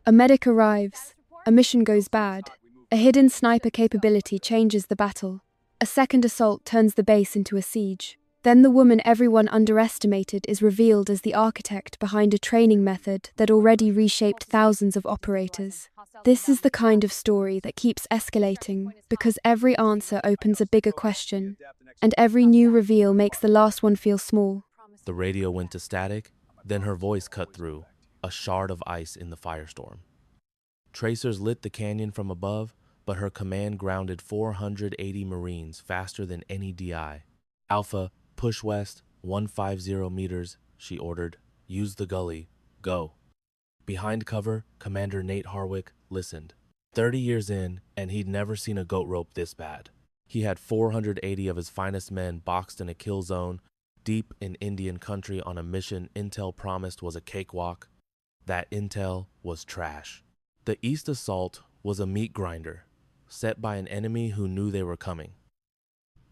A medic arrives. A mission goes bad. A hidden sniper capability changes the battle. A second assault turns the base into a siege. Then the woman everyone underestimated is revealed as the architect behind a training method that already reshaped thousands of operators. This is the kind of story that keeps escalating because every answer opens a bigger question, and every new reveal makes the last one feel small. The radio went to static, then her voice cut through, a shard of ice in the firestorm. Tracers lit the canyon from above, but her command grounded 480 Marines faster than any DI. Alpha, push west, 150 meters, she ordered. Use the gully. Go. Behind cover, Commander Nate Harwick listened. 30 years in, and he'd never seen a goat rope this bad. He had 480 of his finest men boxed in a kill zone, deep in Indian country on a mission intel promised was a cakewalk. That intel was trash. The East Assault was a meat grinder, set by an enemy who knew they were coming.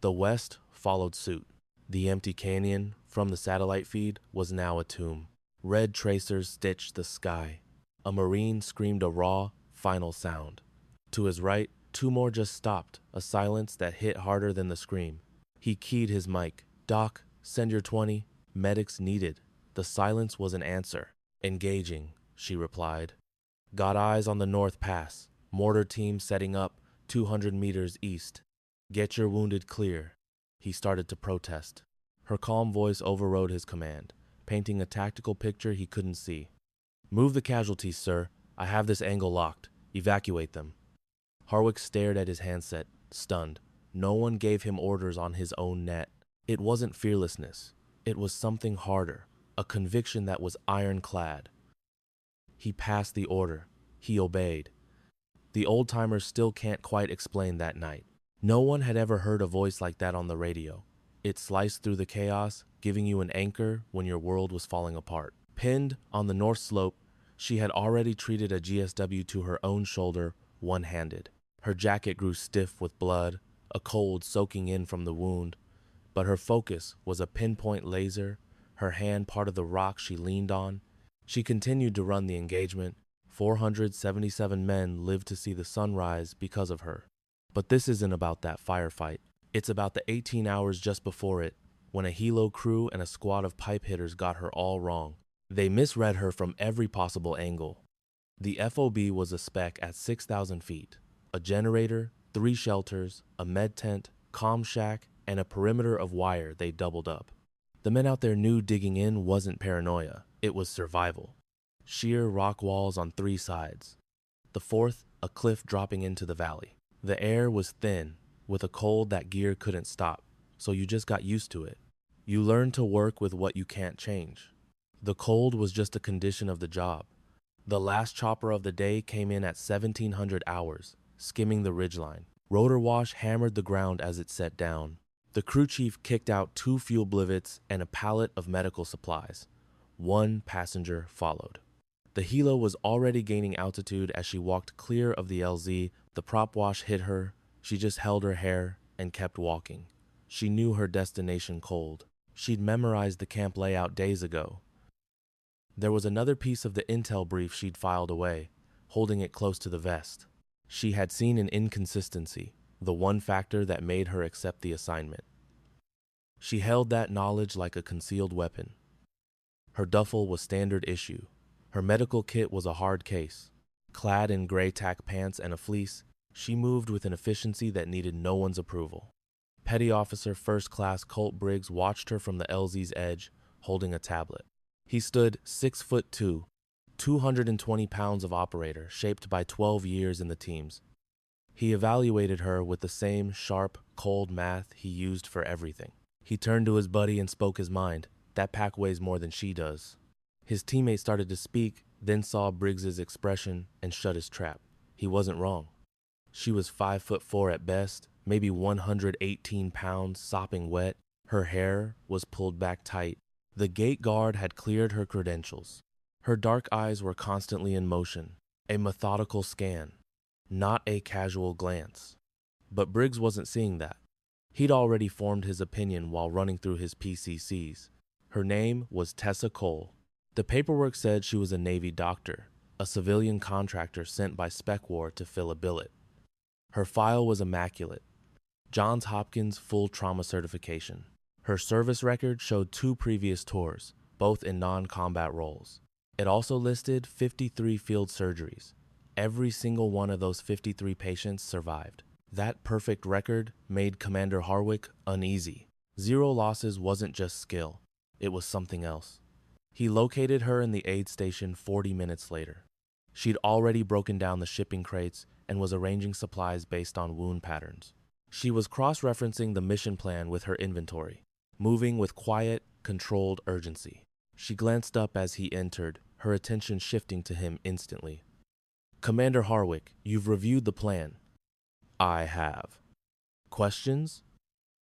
The West followed suit. The empty canyon from the satellite feed was now a tomb. Red tracers stitched the sky. A Marine screamed a raw, final sound. To his right, two more just stopped, a silence that hit harder than the scream. He keyed his mic. Doc, send your 20. Medics needed. The silence was an answer. Engaging, she replied. Got eyes on the North Pass. Mortar team setting up 200 meters east. Get your wounded clear. He started to protest. Her calm voice overrode his command, painting a tactical picture he couldn't see. Move the casualties, sir. I have this angle locked. Evacuate them. Harwick stared at his handset, stunned. No one gave him orders on his own net. It wasn't fearlessness. It was something harder, a conviction that was ironclad. He passed the order. He obeyed. The old-timers still can't quite explain that night. No one had ever heard a voice like that on the radio. It sliced through the chaos, giving you an anchor when your world was falling apart. Pinned on the north slope, she had already treated a GSW to her own shoulder, one-handed. Her jacket grew stiff with blood, a cold soaking in from the wound, but her focus was a pinpoint laser, her hand part of the rock she leaned on. She continued to run the engagement. 477 men lived to see the sunrise because of her. But this isn't about that firefight. It's about the 18 hours just before it, when a helo crew and a squad of pipe hitters got her all wrong. They misread her from every possible angle. The FOB was a speck at 6,000 feet. A generator, 3 shelters, a med tent, comm shack, and a perimeter of wire they doubled up. The men out there knew digging in wasn't paranoia, it was survival. Sheer rock walls on 3 sides. The fourth, a cliff dropping into the valley. The air was thin, with a cold that gear couldn't stop, so you just got used to it. You learned to work with what you can't change. The cold was just a condition of the job. The last chopper of the day came in at 1700 hours, skimming the ridgeline. Rotor wash hammered the ground as it set down. The crew chief kicked out 2 fuel blivets and a pallet of medical supplies. 1 passenger followed. The helo was already gaining altitude as she walked clear of the LZ. The prop wash hit her. She just held her hair and kept walking. She knew her destination cold. She'd memorized the camp layout days ago. There was another piece of the intel brief she'd filed away, holding it close to the vest. She had seen an inconsistency, the one factor that made her accept the assignment. She held that knowledge like a concealed weapon. Her duffel was standard issue. Her medical kit was a hard case. Clad in gray tack pants and a fleece, she moved with an efficiency that needed no one's approval. Petty Officer First Class Colt Briggs watched her from the LZ's edge, holding a tablet. He stood 6'2", 220 pounds of operator, shaped by 12 years in the teams. He evaluated her with the same sharp, cold math he used for everything. He turned to his buddy and spoke his mind. That pack weighs more than she does. His teammate started to speak, then saw Briggs's expression and shut his trap. He wasn't wrong. She was 5'4" at best, maybe 118 pounds, sopping wet. Her hair was pulled back tight. The gate guard had cleared her credentials. Her dark eyes were constantly in motion, a methodical scan, not a casual glance. But Briggs wasn't seeing that. He'd already formed his opinion while running through his PCCs. Her name was Tessa Cole. The paperwork said she was a Navy doctor, a civilian contractor sent by Spec War to fill a billet. Her file was immaculate. Johns Hopkins full trauma certification. Her service record showed 2 previous tours, both in non-combat roles. It also listed 53 field surgeries. Every single one of those 53 patients survived. That perfect record made Commander Harwick uneasy. 0 losses wasn't just skill, it was something else. He located her in the aid station 40 minutes later. She'd already broken down the shipping crates and was arranging supplies based on wound patterns. She was cross-referencing the mission plan with her inventory, moving with quiet, controlled urgency. She glanced up as he entered, her attention shifting to him instantly. "Commander Harwick, you've reviewed the plan." "I have." "Questions?"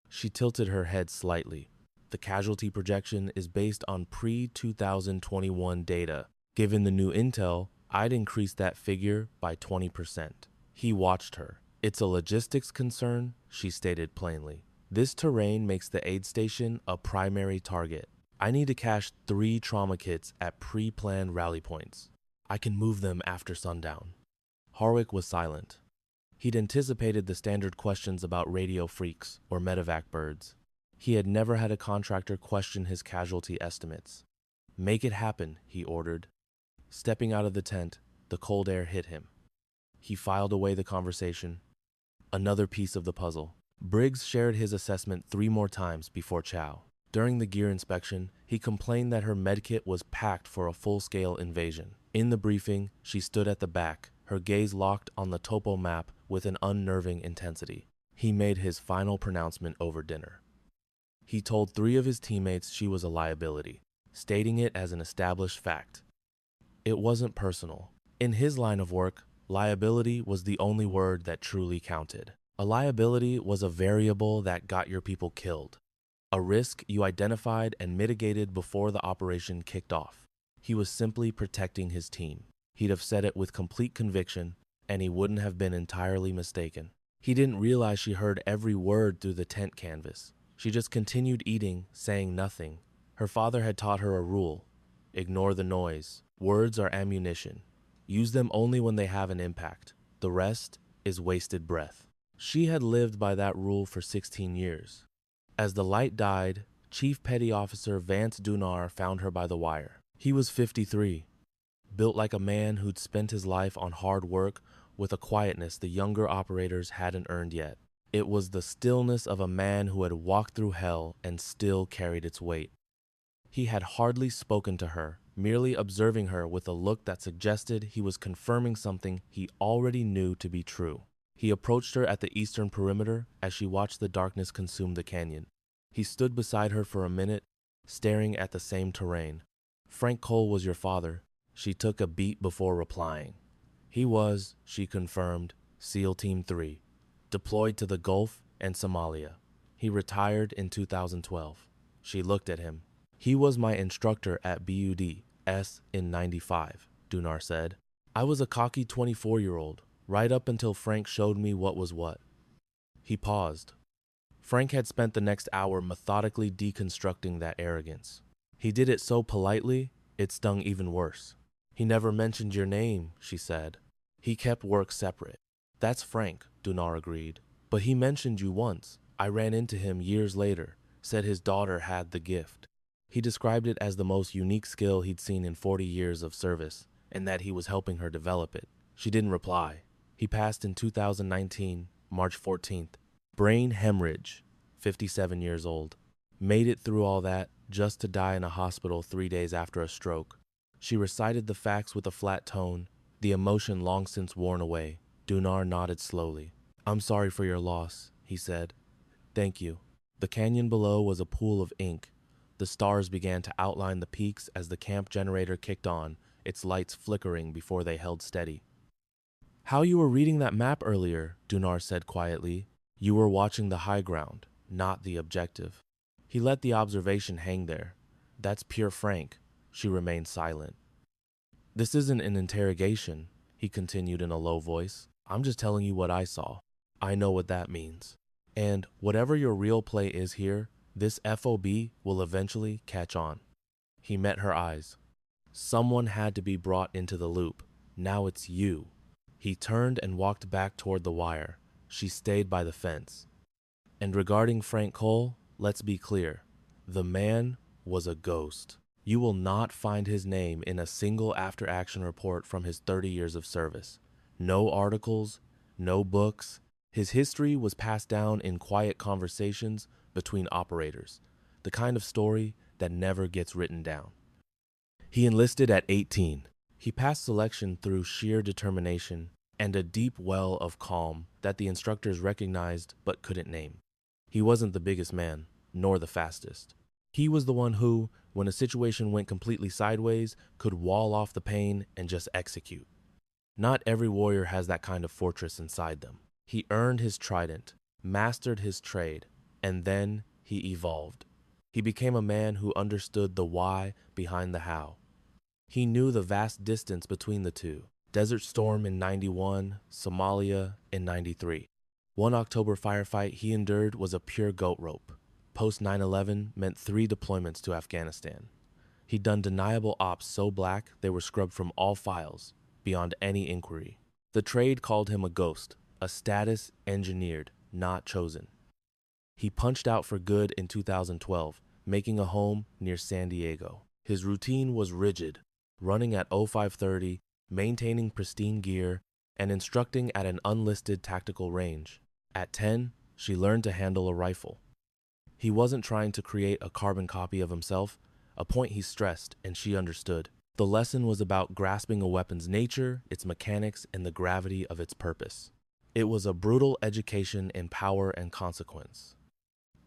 She tilted her head slightly. The casualty projection is based on pre-2021 data. Given the new intel, I'd increase that figure by 20%. He watched her. "It's a logistics concern," she stated plainly. "This terrain makes the aid station a primary target. I need to cache 3 trauma kits at pre-planned rally points. I can move them after sundown." Harwick was silent. He'd anticipated the standard questions about radio freaks or medevac birds. He had never had a contractor question his casualty estimates. "Make it happen," he ordered. Stepping out of the tent, the cold air hit him. He filed away the conversation. Another piece of the puzzle. Briggs shared his assessment 3 more times before chow. During the gear inspection, he complained that her medkit was packed for a full-scale invasion. In the briefing, she stood at the back, her gaze locked on the topo map with an unnerving intensity. He made his final pronouncement over dinner. He told 3 of his teammates she was a liability, stating it as an established fact. It wasn't personal. In his line of work, liability was the only word that truly counted. A liability was a variable that got your people killed. A risk you identified and mitigated before the operation kicked off. He was simply protecting his team. He'd have said it with complete conviction, and he wouldn't have been entirely mistaken. He didn't realize she heard every word through the tent canvas. She just continued eating, saying nothing. Her father had taught her a rule. Ignore the noise. Words are ammunition. Use them only when they have an impact. The rest is wasted breath. She had lived by that rule for 16 years. As the light died, Chief Petty Officer Vance Dunar found her by the wire. He was 53, built like a man who'd spent his life on hard work with a quietness the younger operators hadn't earned yet. It was the stillness of a man who had walked through hell and still carried its weight. He had hardly spoken to her, merely observing her with a look that suggested he was confirming something he already knew to be true. He approached her at the eastern perimeter as she watched the darkness consume the canyon. He stood beside her for a minute, staring at the same terrain. "Frank Cole was your father." She took a beat before replying. "He was," she confirmed, SEAL Team 3, deployed to the Gulf and Somalia. He retired in 2012. She looked at him. "He was my instructor at BUD-S in 95, Dunar said. "I was a cocky 24-year-old, right up until Frank showed me what was what." He paused. Frank had spent the next hour methodically deconstructing that arrogance. He did it so politely, it stung even worse. "He never mentioned your name," she said. "He kept work separate." "That's Frank," Dunar agreed. "But he mentioned you once. I ran into him years later, said his daughter had the gift. He described it as the most unique skill he'd seen in 40 years of service, and that he was helping her develop it." She didn't reply. He passed in 2019, March 14th. Brain hemorrhage, 57 years old. Made it through all that just to die in a hospital 3 days after a stroke. She recited the facts with a flat tone, the emotion long since worn away. Dunar nodded slowly. "I'm sorry for your loss," he said. "Thank you." The canyon below was a pool of ink. The stars began to outline the peaks as the camp generator kicked on, its lights flickering before they held steady. "How you were reading that map earlier," Dunar said quietly. "You were watching the high ground, not the objective." He let the observation hang there. "That's pure Frank." She remained silent. "This isn't an interrogation," he continued in a low voice. "I'm just telling you what I saw. I know what that means. And whatever your real play is here, this FOB will eventually catch on." He met her eyes. Someone had to be brought into the loop. Now it's you." He turned and walked back toward the wire. She stayed by the fence. And regarding Frank Cole, let's be clear. The man was a ghost. You will not find his name in a single after-action report from his 30 years of service. No articles, no books. His history was passed down in quiet conversations between operators, the kind of story that never gets written down. He enlisted at 18. He passed selection through sheer determination and a deep well of calm that the instructors recognized but couldn't name. He wasn't the biggest man, nor the fastest. He was the one who, when a situation went completely sideways, could wall off the pain and just execute. Not every warrior has that kind of fortress inside them. He earned his trident, mastered his trade, and then he evolved. He became a man who understood the why behind the how. He knew the vast distance between the two. Desert Storm in 91, Somalia in 93. One October firefight he endured was a pure goat rope. Post 9/11 meant 3 deployments to Afghanistan. He'd done deniable ops so black they were scrubbed from all files, beyond any inquiry. The trade called him a ghost, a status engineered, not chosen. He punched out for good in 2012, making a home near San Diego. His routine was rigid, running at 0530, maintaining pristine gear, and instructing at an unlisted tactical range. At 10, she learned to handle a rifle. He wasn't trying to create a carbon copy of himself, a point he stressed and she understood. The lesson was about grasping a weapon's nature, its mechanics, and the gravity of its purpose. It was a brutal education in power and consequence.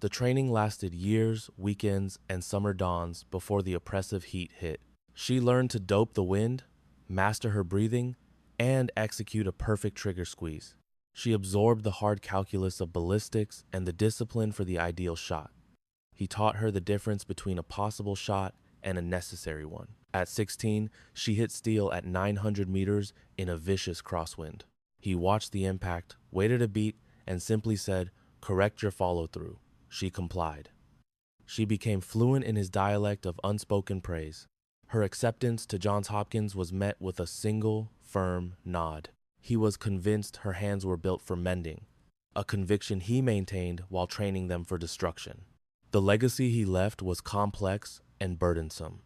The training lasted years, weekends, and summer dawns before the oppressive heat hit. She learned to dope the wind, master her breathing, and execute a perfect trigger squeeze. She absorbed the hard calculus of ballistics and the discipline for the ideal shot. He taught her the difference between a possible shot and a necessary one. At 16, she hit steel at 900 meters in a vicious crosswind. He watched the impact, waited a beat, and simply said, "Correct your follow-through." She complied. She became fluent in his dialect of unspoken praise. Her acceptance to Johns Hopkins was met with a single, firm nod. He was convinced her hands were built for mending, a conviction he maintained while training them for destruction. The legacy he left was complex and burdensome.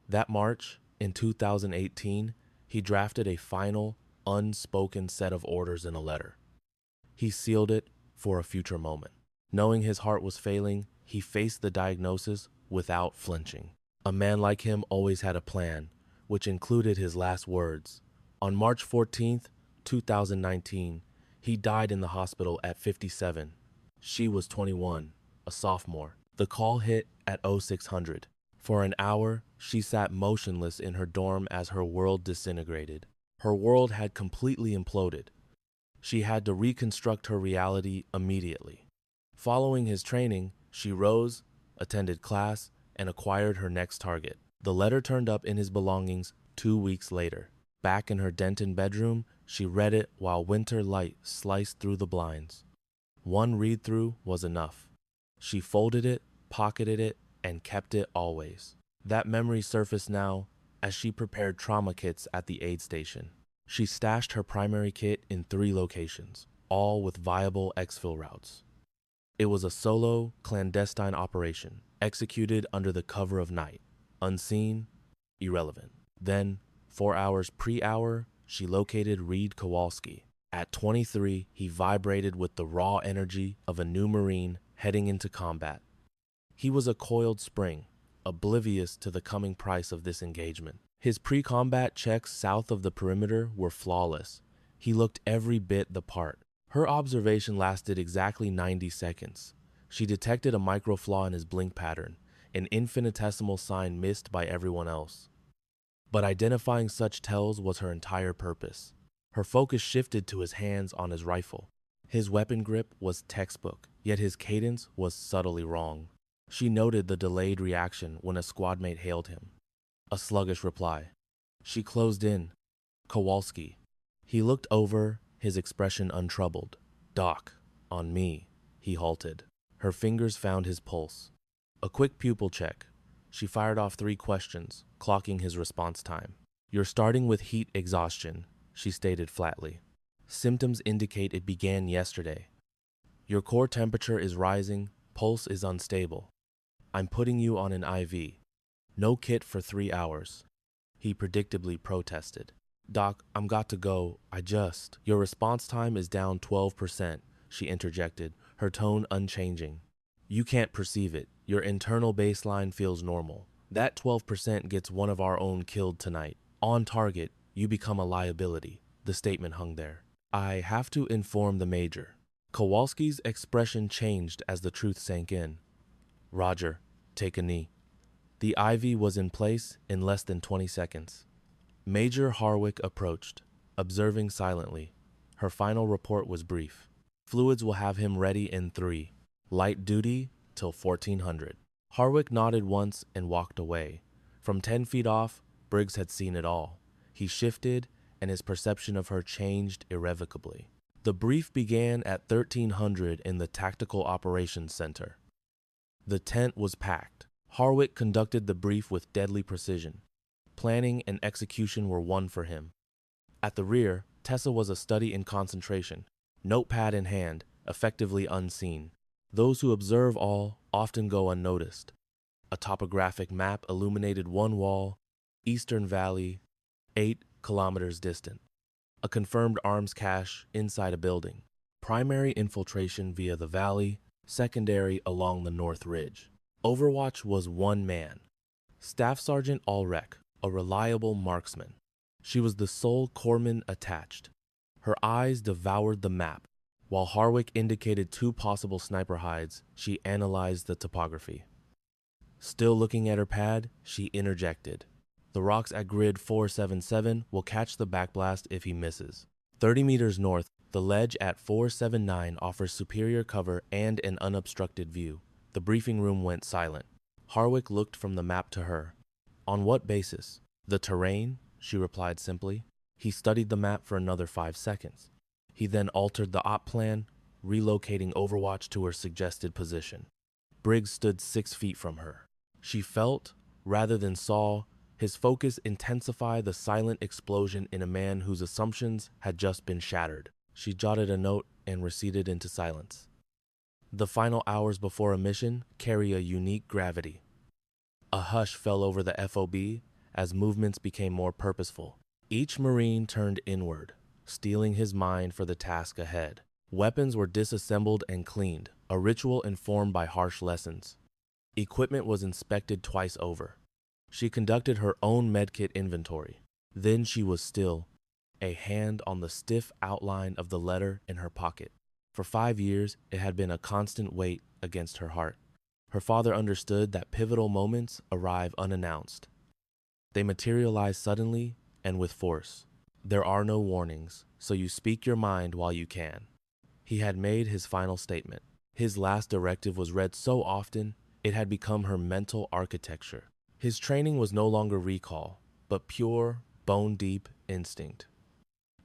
That March, in 2018, he drafted a final, unspoken set of orders in a letter. He sealed it for a future moment. Knowing his heart was failing, he faced the diagnosis without flinching. A man like him always had a plan, which included his last words. On March 14th, 2019, he died in the hospital at 57. She was 21, a sophomore. The call hit at 0600. For an hour, she sat motionless in her dorm as her world disintegrated. Her world had completely imploded. She had to reconstruct her reality immediately. Following his training, she rose, attended class, and acquired her next target. The letter turned up in his belongings 2 weeks later. Back in her Denton bedroom, she read it while winter light sliced through the blinds. One read-through was enough. She folded it, pocketed it, and kept it always. That memory surfaced now as she prepared trauma kits at the aid station. She stashed her primary kit in 3 locations, all with viable exfil routes. It was a solo, clandestine operation, executed under the cover of night, unseen, irrelevant. Then, 4 hours pre-hour, she located Reed Kowalski. At 23, he vibrated with the raw energy of a new Marine heading into combat. He was a coiled spring, oblivious to the coming price of this engagement. His pre-combat checks south of the perimeter were flawless. He looked every bit the part. Her observation lasted exactly 90 seconds. She detected a micro flaw in his blink pattern, an infinitesimal sign missed by everyone else. But identifying such tells was her entire purpose. Her focus shifted to his hands on his rifle. His weapon grip was textbook, yet his cadence was subtly wrong. She noted the delayed reaction when a squadmate hailed him. A sluggish reply. She closed in. Kowalski. He looked over, his expression untroubled. "Doc, on me." He halted. Her fingers found his pulse. A quick pupil check. She fired off 3 questions, clocking his response time. You're starting with heat exhaustion, she stated flatly. Symptoms indicate it began yesterday. Your core temperature is rising, pulse is unstable. I'm putting you on an IV. No kit for 3 hours. He predictably protested. Doc, I'm got to go. Your response time is down 12%, she interjected, her tone unchanging. You can't perceive it. Your internal baseline feels normal. That 12% gets one of our own killed tonight. On target, you become a liability. The statement hung there. I have to inform the major. Kowalski's expression changed as the truth sank in. Roger, take a knee. The IV was in place in less than 20 seconds. Major Harwick approached, observing silently. Her final report was brief. Fluids will have him ready in 3. Light duty till 1400. Harwick nodded once and walked away. From 10 feet off, Briggs had seen it all. He shifted, and his perception of her changed irrevocably. The brief began at 1300 in the Tactical Operations Center. The tent was packed. Harwick conducted the brief with deadly precision. Planning and execution were one for him. At the rear, Tessa was a study in concentration, notepad in hand, effectively unseen. Those who observe all often go unnoticed. A topographic map illuminated one wall, Eastern Valley, 8 kilometers distant. A confirmed arms cache inside a building. Primary infiltration via the valley, secondary along the North Ridge. Overwatch was one man, Staff Sergeant Ulrich, a reliable marksman. She was the sole corpsman attached. Her eyes devoured the map. While Harwick indicated 2 possible sniper hides, she analyzed the topography. Still looking at her pad, she interjected. The rocks at grid 477 will catch the backblast if he misses. 30 meters north, the ledge at 479 offers superior cover and an unobstructed view. The briefing room went silent. Harwick looked from the map to her. On what basis? The terrain, she replied simply. He studied the map for another 5 seconds. He then altered the op plan, relocating Overwatch to her suggested position. Briggs stood 6 feet from her. She felt, rather than saw, his focus intensify the silent explosion in a man whose assumptions had just been shattered. She jotted a note and receded into silence. The final hours before a mission carry a unique gravity. A hush fell over the FOB as movements became more purposeful. Each Marine turned inward, steeling his mind for the task ahead. Weapons were disassembled and cleaned, a ritual informed by harsh lessons. Equipment was inspected twice over. She conducted her own medkit inventory. Then she was still, a hand on the stiff outline of the letter in her pocket. For 5 years, it had been a constant weight against her heart. Her father understood that pivotal moments arrive unannounced. They materialize suddenly and with force. There are no warnings, so you speak your mind while you can. He had made his final statement. His last directive was read so often, it had become her mental architecture. His training was no longer recall, but pure, bone-deep instinct.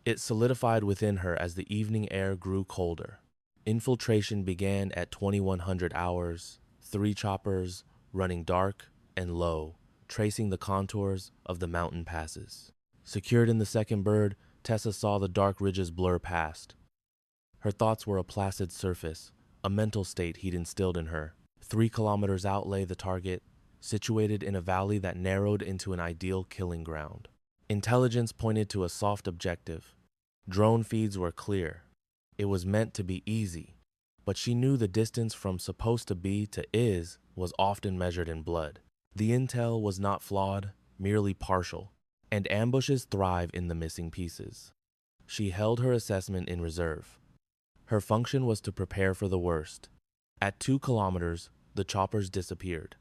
It solidified within her as the evening air grew colder. Infiltration began at 2100 hours, 3 choppers, running dark and low, tracing the contours of the mountain passes. Secured in the second bird, Tessa saw the dark ridges blur past. Her thoughts were a placid surface, a mental state he'd instilled in her. 3 kilometers out lay the target, situated in a valley that narrowed into an ideal killing ground. Intelligence pointed to a soft objective. Drone feeds were clear. It was meant to be easy, but she knew the distance from supposed to be to is was often measured in blood. The intel was not flawed, merely partial, and ambushes thrive in the missing pieces. She held her assessment in reserve. Her function was to prepare for the worst. At 2 kilometers, the choppers disappeared.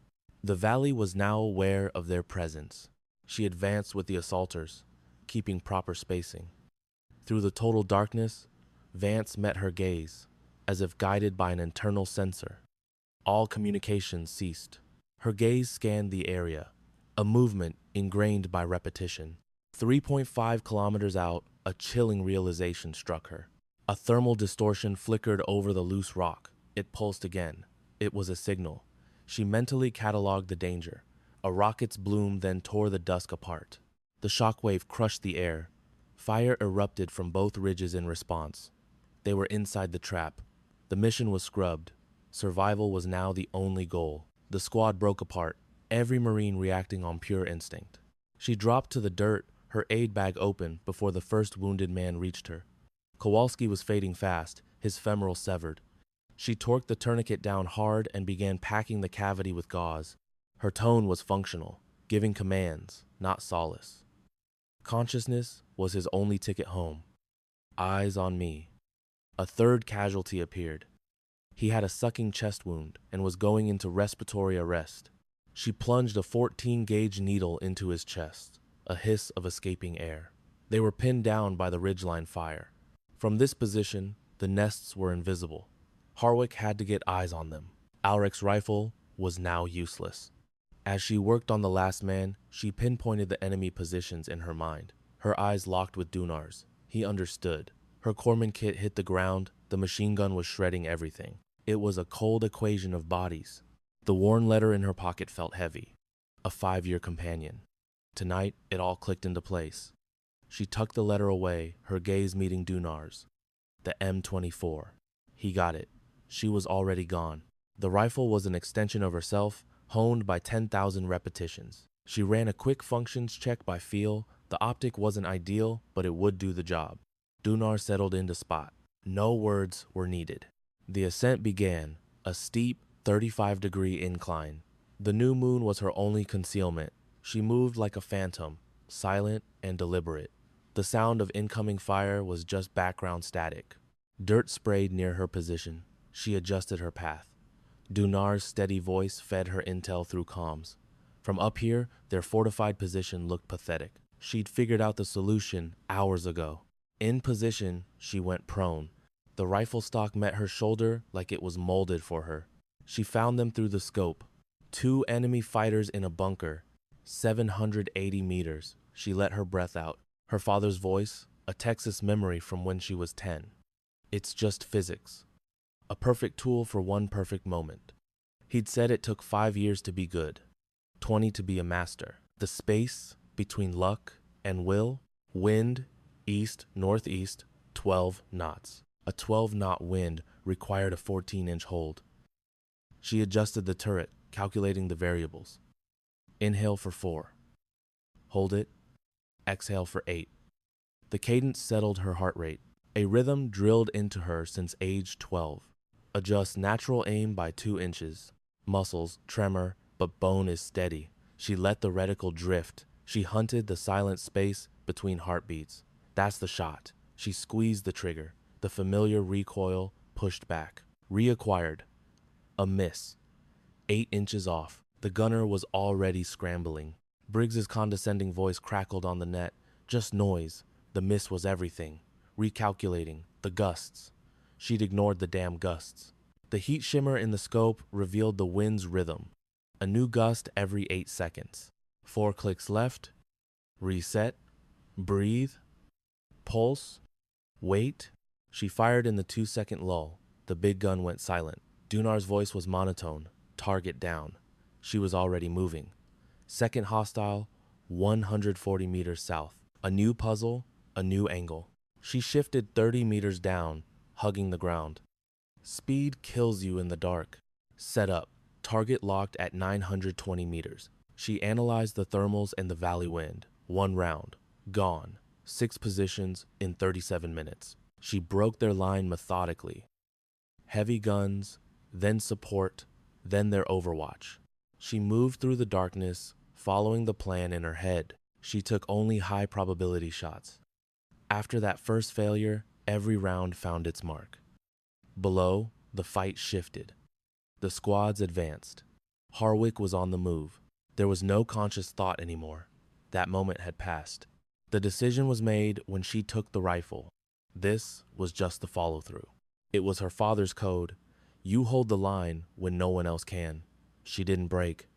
The valley was now aware of their presence. She advanced with the assaulters, keeping proper spacing. Through the total darkness, Vance met her gaze, as if guided by an internal sensor. All communication ceased. Her gaze scanned the area, a movement ingrained by repetition. 3.5 kilometers out, a chilling realization struck her. A thermal distortion flickered over the loose rock. It pulsed again. It was a signal. She mentally cataloged the danger. A rocket's bloom then tore the dusk apart. The shockwave crushed the air. Fire erupted from both ridges in response. They were inside the trap. The mission was scrubbed. Survival was now the only goal. The squad broke apart, every Marine reacting on pure instinct. She dropped to the dirt, her aid bag open before the first wounded man reached her. Kowalski was fading fast, his femoral severed. She torqued the tourniquet down hard and began packing the cavity with gauze. Her tone was functional, giving commands, not solace. Consciousness was his only ticket home. Eyes on me. A third casualty appeared. He had a sucking chest wound and was going into respiratory arrest. She plunged a 14-gauge needle into his chest, a hiss of escaping air. They were pinned down by the ridgeline fire. From this position, the nests were invisible. Harwick had to get eyes on them. Alric's rifle was now useless. As she worked on the last man, she pinpointed the enemy positions in her mind. Her eyes locked with Dunar's. He understood. Her Corpsman kit hit the ground. The machine gun was shredding everything. It was a cold equation of bodies. The worn letter in her pocket felt heavy. A 5-year companion. Tonight, it all clicked into place. She tucked the letter away, her gaze meeting Dunar's. The M24. He got it. She was already gone. The rifle was an extension of herself, honed by 10,000 repetitions. She ran a quick functions check by feel. The optic wasn't ideal, but it would do the job. Dunar settled into spot. No words were needed. The ascent began, a steep, 35-degree incline. The new moon was her only concealment. She moved like a phantom, silent and deliberate. The sound of incoming fire was just background static. Dirt sprayed near her position. She adjusted her path. Dunar's steady voice fed her intel through comms. From up here, their fortified position looked pathetic. She'd figured out the solution hours ago. In position, she went prone. The rifle stock met her shoulder like it was molded for her. She found them through the scope. 2 enemy fighters in a bunker. 780 meters. She let her breath out. Her father's voice, a Texas memory from when she was 10. It's just physics. A perfect tool for one perfect moment. He'd said it took 5 years to be good, 20 to be a master. The space between luck and will, wind, east, northeast, 12 knots. A 12-knot wind required a 14-inch hold. She adjusted the turret, calculating the variables. Inhale for 4. Hold it. Exhale for 8. The cadence settled her heart rate, a rhythm drilled into her since age 12. Adjust natural aim by 2 inches. Muscles tremor, but bone is steady. She let the reticle drift. She hunted the silent space between heartbeats. That's the shot. She squeezed the trigger. The familiar recoil pushed back. Reacquired. A miss. 8 inches off. The gunner was already scrambling. Briggs's condescending voice crackled on the net. Just noise. The miss was everything. Recalculating. The gusts. She'd ignored the damn gusts. The heat shimmer in the scope revealed the wind's rhythm. A new gust every 8 seconds. 4 clicks left. Reset. Breathe. Pulse. Wait. She fired in the 2-second lull. The big gun went silent. Dunar's voice was monotone. Target down. She was already moving. Second hostile, 140 meters south. A new puzzle, a new angle. She shifted 30 meters down, hugging the ground. Speed kills you in the dark. Set up. Target locked at 920 meters. She analyzed the thermals and the valley wind. 1 round. Gone. 6 positions in 37 minutes. She broke their line methodically. Heavy guns, then support, then their overwatch. She moved through the darkness, following the plan in her head. She took only high probability shots. After that first failure, every round found its mark. Below, the fight shifted. The squads advanced. Harwick was on the move. There was no conscious thought anymore. That moment had passed. The decision was made when she took the rifle. This was just the follow-through. It was her father's code. You hold the line when no one else can. She didn't break.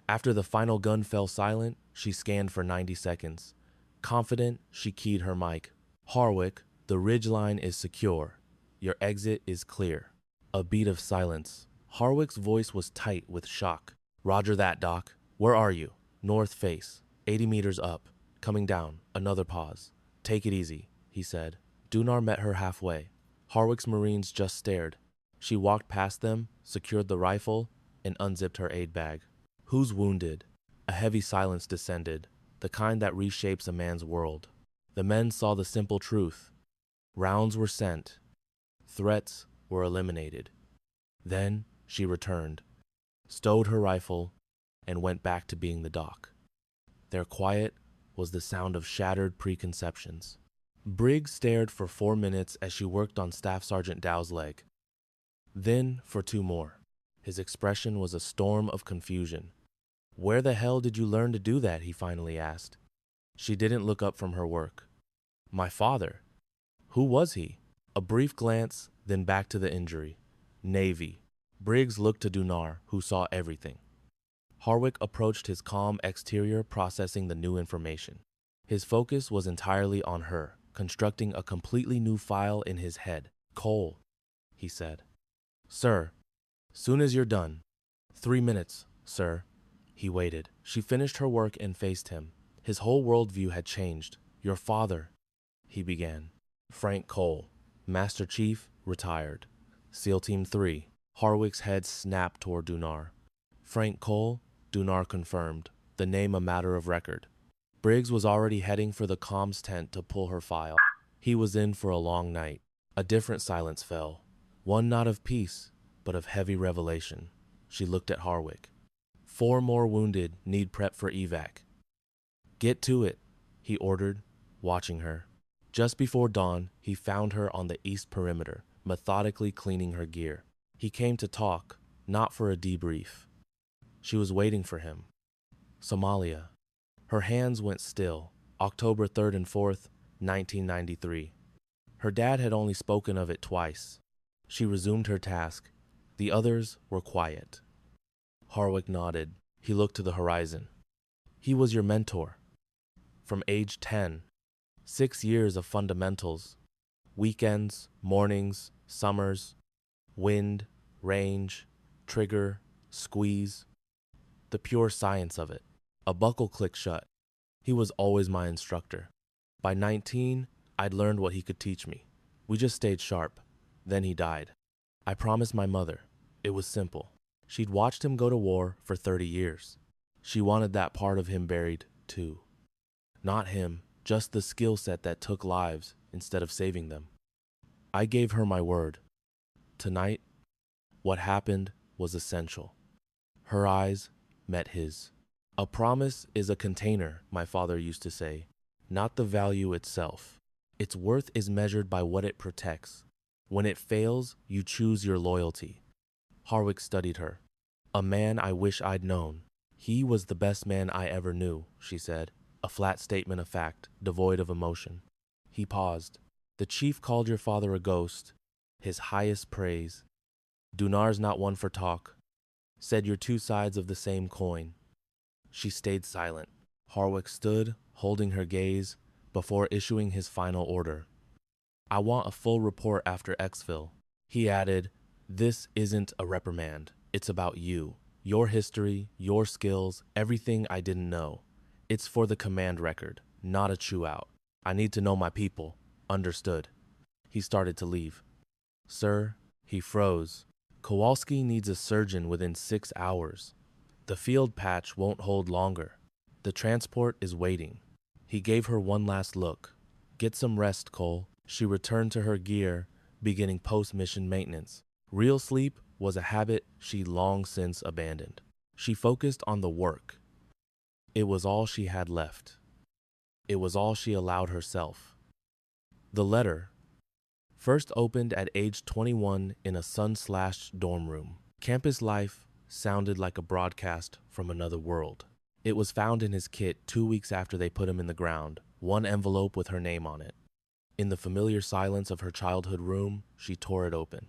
After the final gun fell silent, she scanned for 90 seconds. Confident, she keyed her mic. Harwick, the ridgeline is secure. Your exit is clear. A beat of silence. Harwick's voice was tight with shock. Roger that, Doc. Where are you? North face. 80 meters up. Coming down, another pause. Take it easy, he said. Dunar met her halfway. Harwick's Marines just stared. She walked past them, secured the rifle, and unzipped her aid bag. Who's wounded? A heavy silence descended, the kind that reshapes a man's world. The men saw the simple truth. Rounds were sent. Threats were eliminated. Then she returned, stowed her rifle, and went back to being the doc. Their quiet was the sound of shattered preconceptions. Briggs stared for 4 minutes as she worked on Staff Sergeant Dow's leg. Then for 2 more. His expression was a storm of confusion. Where the hell did you learn to do that? He finally asked. She didn't look up from her work. My father. Who was he? A brief glance, then back to the injury. Navy. Briggs looked to Dunar, who saw everything. Harwick approached his calm exterior, processing the new information. His focus was entirely on her, constructing a completely new file in his head. Cole, he said. Sir, soon as you're done. 3 minutes, sir. He waited. She finished her work and faced him. His whole worldview had changed. Your father, he began. Frank Cole, Master Chief, retired. SEAL Team 3. Harwick's head snapped toward Dunar. Frank Cole, Dunar confirmed, the name a matter of record. Briggs was already heading for the comms tent to pull her file. He was in for a long night. A different silence fell. One not of peace, but of heavy revelation. She looked at Harwick. 4 more wounded need prep for evac. Get to it, he ordered, watching her. Just before dawn, he found her on the east perimeter, methodically cleaning her gear. He came to talk, not for a debrief. She was waiting for him. Somalia. Her hands went still. October 3rd and 4th, 1993. Her dad had only spoken of it twice. She resumed her task. The others were quiet. Harwick nodded. He looked to the horizon. He was your mentor. From age 10. 6 years of fundamentals. Weekends, mornings, summers. Wind, range, trigger, squeeze. The pure science of it. A buckle clicked shut. He was always my instructor. By 19, I'd learned what he could teach me. We just stayed sharp. Then he died. I promised my mother. It was simple. She'd watched him go to war for 30 years. She wanted that part of him buried, too. Not him, just the skill set that took lives instead of saving them. I gave her my word. Tonight, what happened was essential. Her eyes met his. A promise is a container, my father used to say, not the value itself. Its worth is measured by what it protects. When it fails, you choose your loyalty. Harwick studied her. A man I wish I'd known. He was the best man I ever knew, she said, a flat statement of fact, devoid of emotion. He paused. The chief called your father a ghost, his highest praise. Dunar's not one for talk. Said you're 2 sides of the same coin. She stayed silent. Harwick stood, holding her gaze, before issuing his final order. I want a full report after exfil. He added, this isn't a reprimand. It's about you. Your history, your skills, everything I didn't know. It's for the command record, not a chew out. I need to know my people. Understood. He started to leave. Sir, he froze. Kowalski needs a surgeon within 6 hours. The field patch won't hold longer. The transport is waiting. He gave her one last look. Get some rest, Cole. She returned to her gear, beginning post-mission maintenance. Real sleep was a habit she long since abandoned. She focused on the work. It was all she had left. It was all she allowed herself. The letter, first opened at age 21 in a sun-slashed dorm room. Campus life sounded like a broadcast from another world. It was found in his kit 2 weeks after they put him in the ground, one envelope with her name on it. In the familiar silence of her childhood room, she tore it open.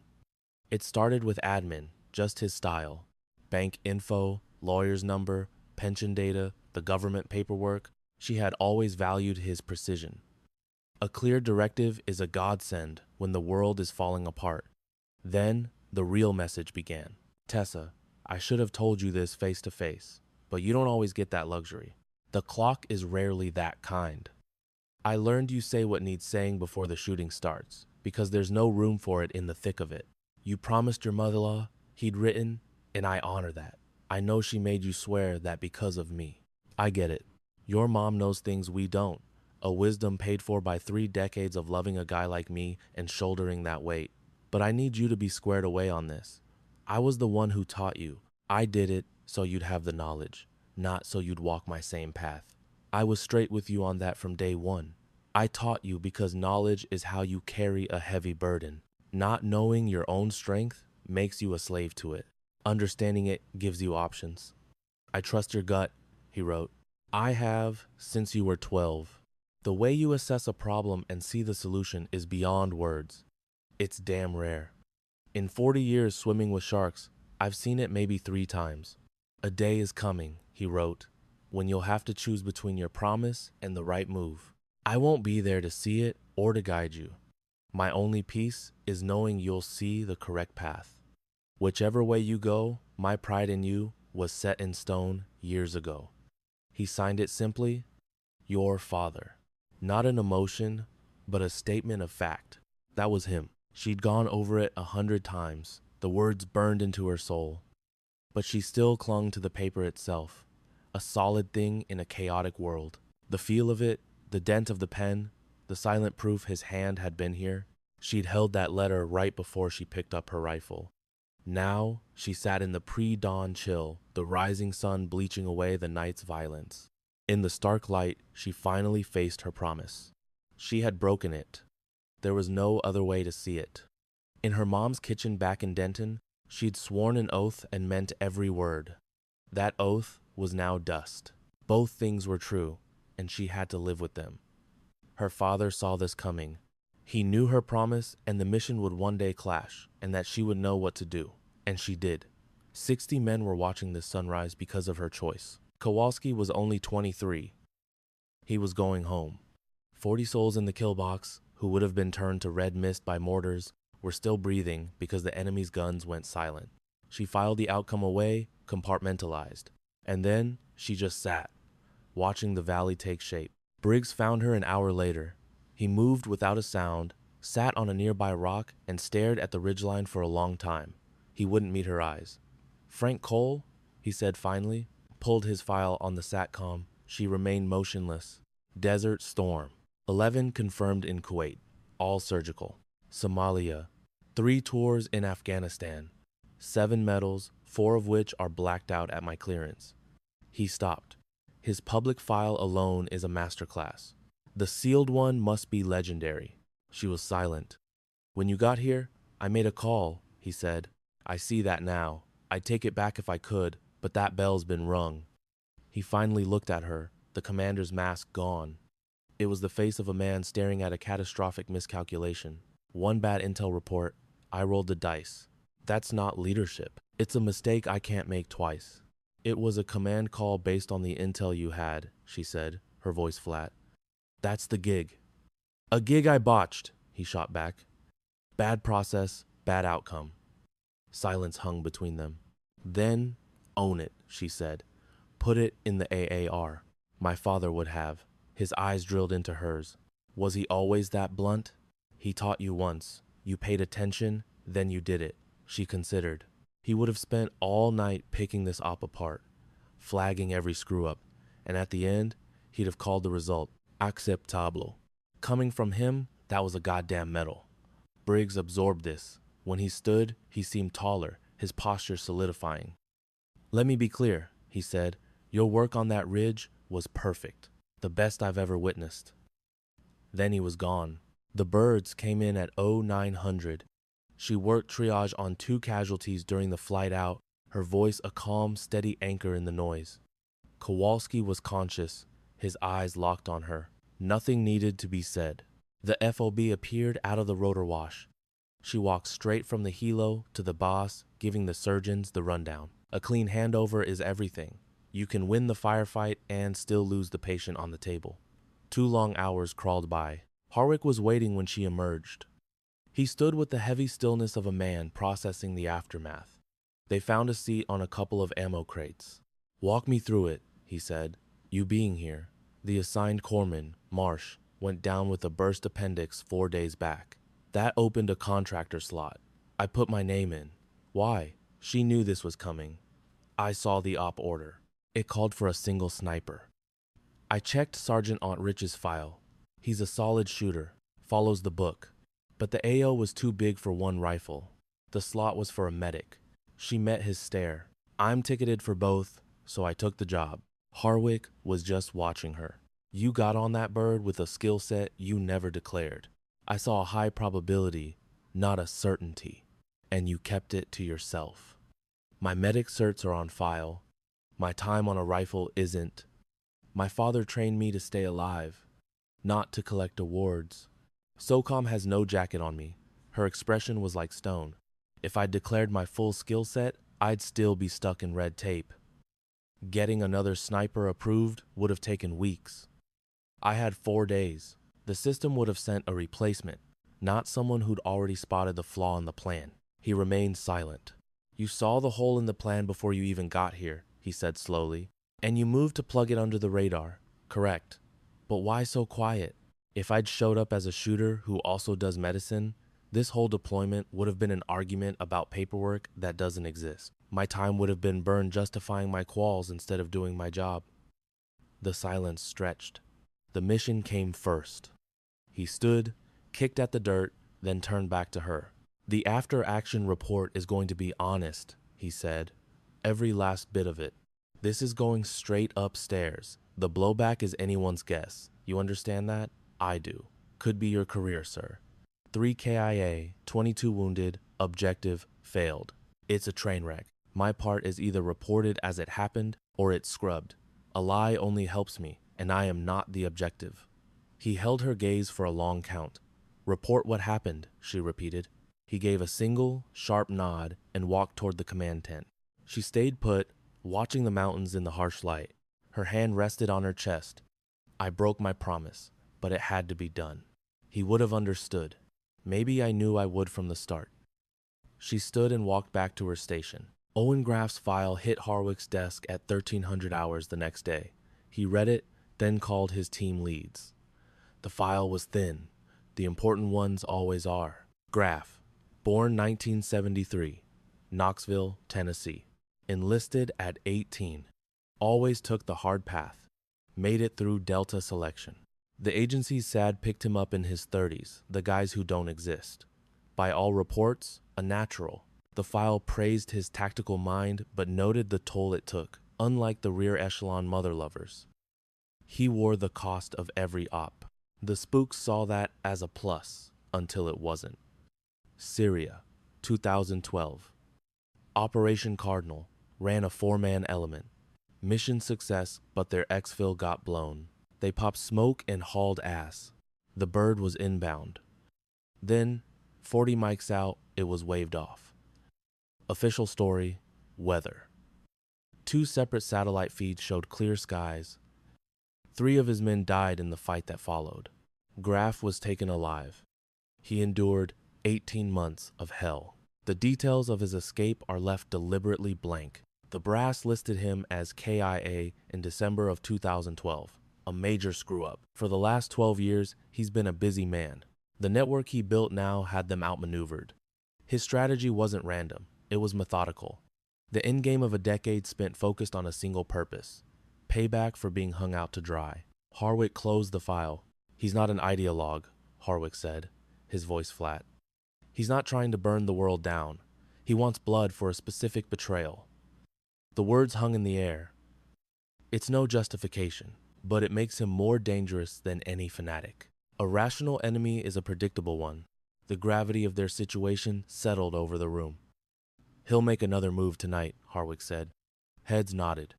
It started with admin, just his style. Bank info, lawyer's number, pension data, the government paperwork. She had always valued his precision. A clear directive is a godsend when the world is falling apart. Then, the real message began. Tessa, I should have told you this face to face, but you don't always get that luxury. The clock is rarely that kind. I learned you say what needs saying before the shooting starts, because there's no room for it in the thick of it. You promised your mother-in-law, he'd written, and I honor that. I know she made you swear that because of me. I get it. Your mom knows things we don't, a wisdom paid for by 3 decades of loving a guy like me and shouldering that weight. But I need you to be squared away on this. I was the one who taught you. I did it so you'd have the knowledge, not so you'd walk my same path. I was straight with you on that from day one. I taught you because knowledge is how you carry a heavy burden. Not knowing your own strength makes you a slave to it. Understanding it gives you options. I trust your gut, he wrote. I have since you were 12. The way you assess a problem and see the solution is beyond words. It's damn rare. In 40 years swimming with sharks, I've seen it maybe 3 times. A day is coming, he wrote, when you'll have to choose between your promise and the right move. I won't be there to see it or to guide you. My only peace is knowing you'll see the correct path. Whichever way you go, my pride in you was set in stone years ago. He signed it simply, your father. Not an emotion, but a statement of fact. That was him. She'd gone over it 100 times. The words burned into her soul. But she still clung to the paper itself, a solid thing in a chaotic world. The feel of it, the dent of the pen, the silent proof his hand had been here. She'd held that letter right before she picked up her rifle. Now she sat in the pre-dawn chill, the rising sun bleaching away the night's violence. In the stark light, she finally faced her promise. She had broken it. There was no other way to see it. In her mom's kitchen back in Denton, she'd sworn an oath and meant every word. That oath was now dust. Both things were true, and she had to live with them. Her father saw this coming. He knew her promise and the mission would one day clash, and that she would know what to do. And she did. 60 men were watching this sunrise because of her choice. Kowalski was only 23. He was going home. 40 souls in the kill box, who would have been turned to red mist by mortars, were still breathing because the enemy's guns went silent. She filed the outcome away, compartmentalized. And then she just sat, watching the valley take shape. Briggs found her an hour later. He moved without a sound, sat on a nearby rock, and stared at the ridgeline for a long time. He wouldn't meet her eyes. Frank Cole, he said finally, pulled his file on the SATCOM. She remained motionless. Desert Storm. 11 confirmed in Kuwait, all surgical. Somalia. 3 tours in Afghanistan. 7 medals, 4 of which are blacked out at my clearance. He stopped. His public file alone is a masterclass. The sealed one must be legendary. She was silent. When you got here, I made a call, he said. I see that now. I'd take it back if I could, but that bell's been rung. He finally looked at her, the commander's mask gone. It was the face of a man staring at a catastrophic miscalculation. One bad intel report, I rolled the dice. That's not leadership. It's a mistake I can't make twice. It was a command call based on the intel you had, she said, her voice flat. That's the gig. A gig I botched, he shot back. Bad process, bad outcome. Silence hung between them. Then, own it, she said. Put it in the AAR. My father would have. His eyes drilled into hers. Was he always that blunt? He taught you once. You paid attention, then you did it. She considered. He would have spent all night picking this op apart, flagging every screw-up, and at the end, he'd have called the result acceptable. Coming from him, that was a goddamn medal. Briggs absorbed this. When he stood, he seemed taller, his posture solidifying. Let me be clear, he said. Your work on that ridge was perfect. The best I've ever witnessed. Then he was gone. The birds came in at 0900. She worked triage on 2 casualties during the flight out, her voice a calm, steady anchor in the noise. Kowalski was conscious, his eyes locked on her. Nothing needed to be said. The FOB appeared out of the rotor wash. She walked straight from the helo to the boss, giving the surgeons the rundown. A clean handover is everything. You can win the firefight and still lose the patient on the table. 2 long hours crawled by. Harwick was waiting when she emerged. He stood with the heavy stillness of a man processing the aftermath. They found a seat on a couple of ammo crates. Walk me through it, he said. You being here, the assigned corpsman, Marsh, went down with a burst appendix 4 days back. That opened a contractor slot. I put my name in. Why? She knew this was coming. I saw the op order. It called for a single sniper. I checked Sergeant Aunt-Rich's file. He's a solid shooter, follows the book. But the AO was too big for one rifle. The slot was for a medic. She met his stare. I'm ticketed for both, so I took the job. Harwick was just watching her. You got on that bird with a skill set you never declared. I saw a high probability, not a certainty, and you kept it to yourself. My medic certs are on file. My time on a rifle isn't. My father trained me to stay alive, not to collect awards. SOCOM has no jacket on me. Her expression was like stone. If I declared my full skill set, I'd still be stuck in red tape. Getting another sniper approved would have taken weeks. I had 4 days. The system would have sent a replacement, not someone who'd already spotted the flaw in the plan. He remained silent. You saw the hole in the plan before you even got here, he said slowly, and you moved to plug it under the radar. Correct. But why so quiet? If I'd showed up as a shooter who also does medicine, this whole deployment would have been an argument about paperwork that doesn't exist. My time would have been burned justifying my quals instead of doing my job. The silence stretched. The mission came first. He stood, kicked at the dirt, then turned back to her. The after-action report is going to be honest, he said. Every last bit of it. This is going straight upstairs. The blowback is anyone's guess. You understand that? I do. Could be your career, sir. 3 KIA, 22 wounded, objective, failed. It's a train wreck. My part is either reported as it happened or it's scrubbed. A lie only helps me, and I am not the objective. He held her gaze for a long count. Report what happened, she repeated. He gave a single, sharp nod and walked toward the command tent. She stayed put, watching the mountains in the harsh light. Her hand rested on her chest. I broke my promise, but it had to be done. He would have understood. Maybe I knew I would from the start. She stood and walked back to her station. Owen Graff's file hit Harwick's desk at 1300 hours the next day. He read it, then called his team leads. The file was thin. The important ones always are. Graff, born 1973, Knoxville, Tennessee. Enlisted at 18. Always took the hard path. Made it through Delta selection. The agency's SAD picked him up in his 30s, the guys who don't exist. By all reports, a natural. The file praised his tactical mind, but noted the toll it took, unlike the rear echelon mother lovers. He wore the cost of every op. The spooks saw that as a plus, until it wasn't. Syria, 2012. Operation Cardinal ran a 4-man element. Mission success, but their exfil got blown. They popped smoke and hauled ass. The bird was inbound. Then, 40 mics out, it was waved off. Official story, weather. 2 separate satellite feeds showed clear skies. 3 of his men died in the fight that followed. Graff was taken alive. He endured 18 months of hell. The details of his escape are left deliberately blank. The brass listed him as KIA in December of 2012. A major screw-up. For the last 12 years, he's been a busy man. The network he built now had them outmaneuvered. His strategy wasn't random. It was methodical. The endgame of a decade spent focused on a single purpose. Payback for being hung out to dry. Harwick closed the file. He's not an ideologue, Harwick said, his voice flat. He's not trying to burn the world down. He wants blood for a specific betrayal. The words hung in the air. It's no justification, but it makes him more dangerous than any fanatic. A rational enemy is a predictable one. The gravity of their situation settled over the room. He'll make another move tonight, Harwick said. Heads nodded.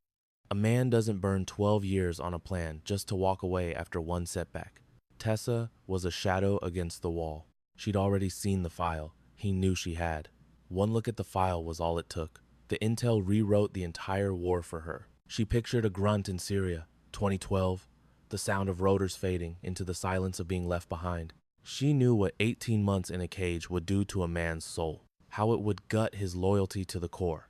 A man doesn't burn 12 years on a plan just to walk away after one setback. Tessa was a shadow against the wall. She'd already seen the file. He knew she had. One look at the file was all it took. The intel rewrote the entire war for her. She pictured a grunt in Syria, 2012, the sound of rotors fading into the silence of being left behind. She knew what 18 months in a cage would do to a man's soul, how it would gut his loyalty to the core.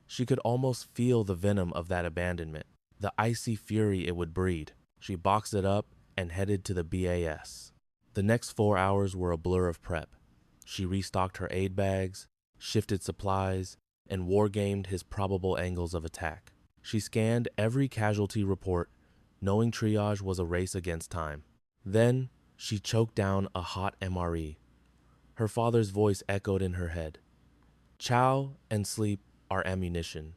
She could almost feel the venom of that abandonment. the icy fury it would breed. She boxed it up and headed to the BAS. The next 4 hours were a blur of prep. She restocked her aid bags, shifted supplies, and wargamed his probable angles of attack. She scanned every casualty report, knowing triage was a race against time. Then, she choked down a hot MRE. Her father's voice echoed in her head. Chow and sleep are ammunition.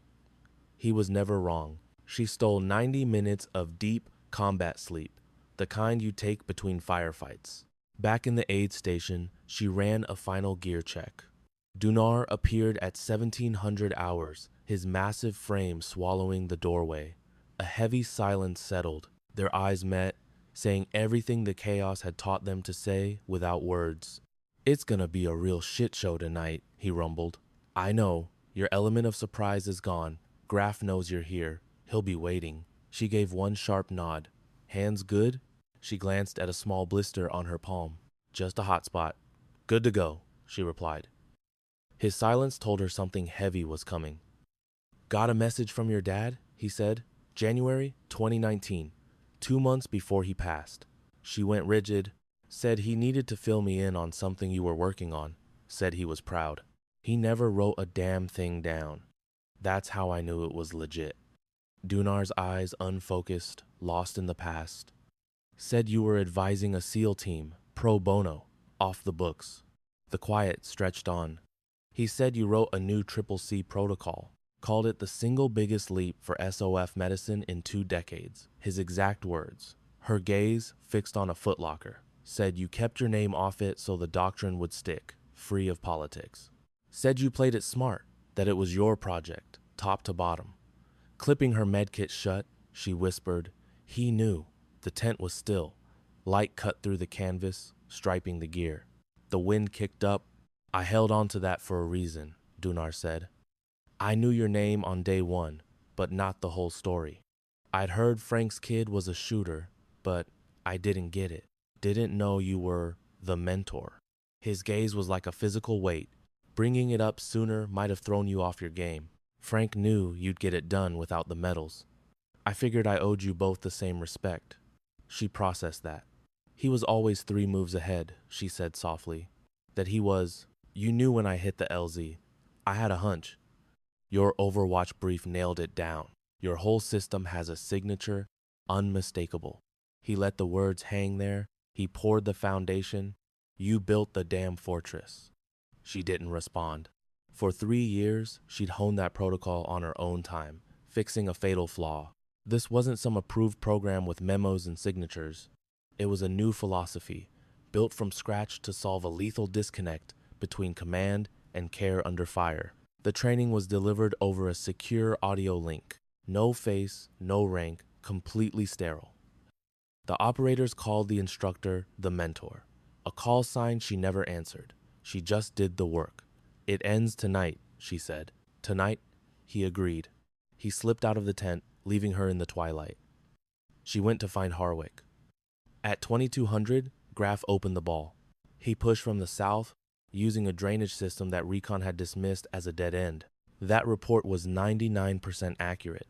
He was never wrong. She stole 90 minutes of deep combat sleep, the kind you take between firefights. Back in the aid station, she ran a final gear check. Dunar appeared at 1700 hours, his massive frame swallowing the doorway. A heavy silence settled. Their eyes met, saying everything the chaos had taught them to say without words. It's gonna be a real shit show tonight, he rumbled. I know. Your element of surprise is gone. Graf knows you're here. He'll be waiting. She gave one sharp nod. Hands good? She glanced at a small blister on her palm. Just a hot spot. Good to go, she replied. His silence told her something heavy was coming. Got a message from your dad? He said. January 2019, 2 months before he passed. She went rigid. Said he needed to fill me in on something you were working on. Said he was proud. He never wrote a damn thing down. That's how I knew it was legit. Dunar's eyes unfocused, lost in the past. Said you were advising a SEAL team, pro bono, off the books. The quiet stretched on. He said you wrote a new CCC protocol, called it the single biggest leap for SOF medicine in 2 decades. His exact words. Her gaze fixed on a footlocker. Said you kept your name off it so the doctrine would stick, free of politics. Said you played it smart, that it was your project, top to bottom. Clipping her medkit shut, she whispered, he knew. The tent was still. Light cut through the canvas, striping the gear. The wind kicked up. I held on to that for a reason, Dunar said. I knew your name on day 1, but not the whole story. I'd heard Frank's kid was a shooter, but I didn't get it. Didn't know you were the mentor. His gaze was like a physical weight. Bringing it up sooner might have thrown you off your game. Frank knew you'd get it done without the medals. I figured I owed you both the same respect. She processed that. He was always 3 moves ahead, she said softly. That he was, you knew when I hit the LZ. I had a hunch. Your Overwatch brief nailed it down. Your whole system has a signature, unmistakable. He let the words hang there. He poured the foundation. You built the damn fortress. She didn't respond. For 3 years, she'd honed that protocol on her own time, fixing a fatal flaw. This wasn't some approved program with memos and signatures. It was a new philosophy, built from scratch to solve a lethal disconnect between command and care under fire. The training was delivered over a secure audio link. No face, no rank, completely sterile. The operators called the instructor the mentor, a call sign she never answered. She just did the work. It ends tonight, she said. Tonight, he agreed. He slipped out of the tent, leaving her in the twilight. She went to find Harwick. At 2200, Graf opened the ball. He pushed from the south, using a drainage system that Recon had dismissed as a dead end. That report was 99% accurate.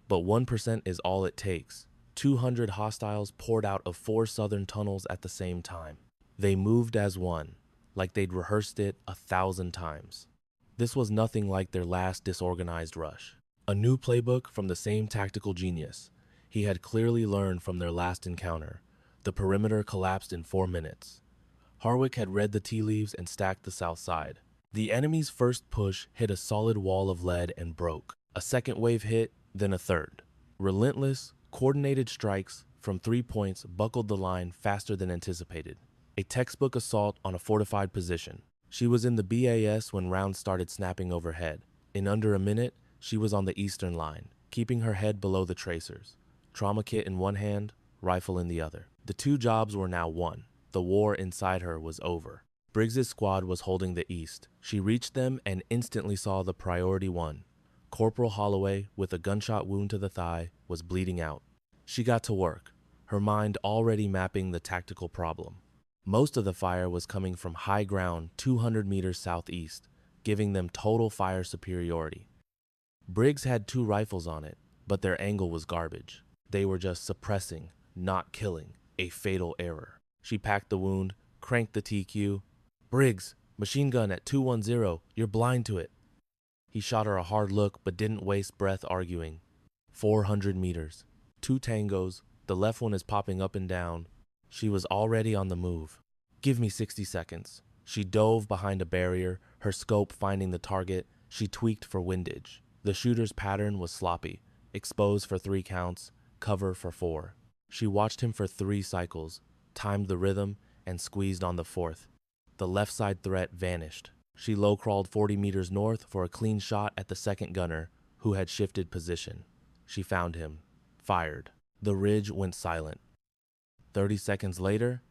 But 1% is all it takes. 200 hostiles poured out of 4 southern tunnels at the same time. They moved as one, like they'd rehearsed it 1,000 times. This was nothing like their last disorganized rush. A new playbook from the same tactical genius. He had clearly learned from their last encounter. The perimeter collapsed in 4 minutes. Harwick had read the tea leaves and stacked the south side. The enemy's first push hit a solid wall of lead and broke. A second wave hit, then a third. Relentless, coordinated strikes from 3 points buckled the line faster than anticipated. A textbook assault on a fortified position. She was in the BAS when rounds started snapping overhead. In under a minute, she was on the eastern line, keeping her head below the tracers. Trauma kit in one hand, rifle in the other. The 2 jobs were now one. The war inside her was over. Briggs's squad was holding the east. She reached them and instantly saw the priority one. Corporal Holloway, with a gunshot wound to the thigh, was bleeding out. She got to work, her mind already mapping the tactical problem. Most of the fire was coming from high ground 200 meters southeast, giving them total fire superiority. Briggs had 2 rifles on it, but their angle was garbage. They were just suppressing, not killing, a fatal error. She packed the wound, cranked the TQ. Briggs, machine gun at 210, you're blind to it. He shot her a hard look, but didn't waste breath arguing. 400 meters. 2 tangos, the left one is popping up and down. She was already on the move. Give me 60 seconds. She dove behind a barrier, her scope finding the target. She tweaked for windage. The shooter's pattern was sloppy. Expose for 3 counts, cover for 4. She watched him for 3 cycles, timed the rhythm, and squeezed on the 4th. The left side threat vanished. She low-crawled 40 meters north for a clean shot at the second gunner, who had shifted position. She found him. Fired. The ridge went silent. 30 seconds later,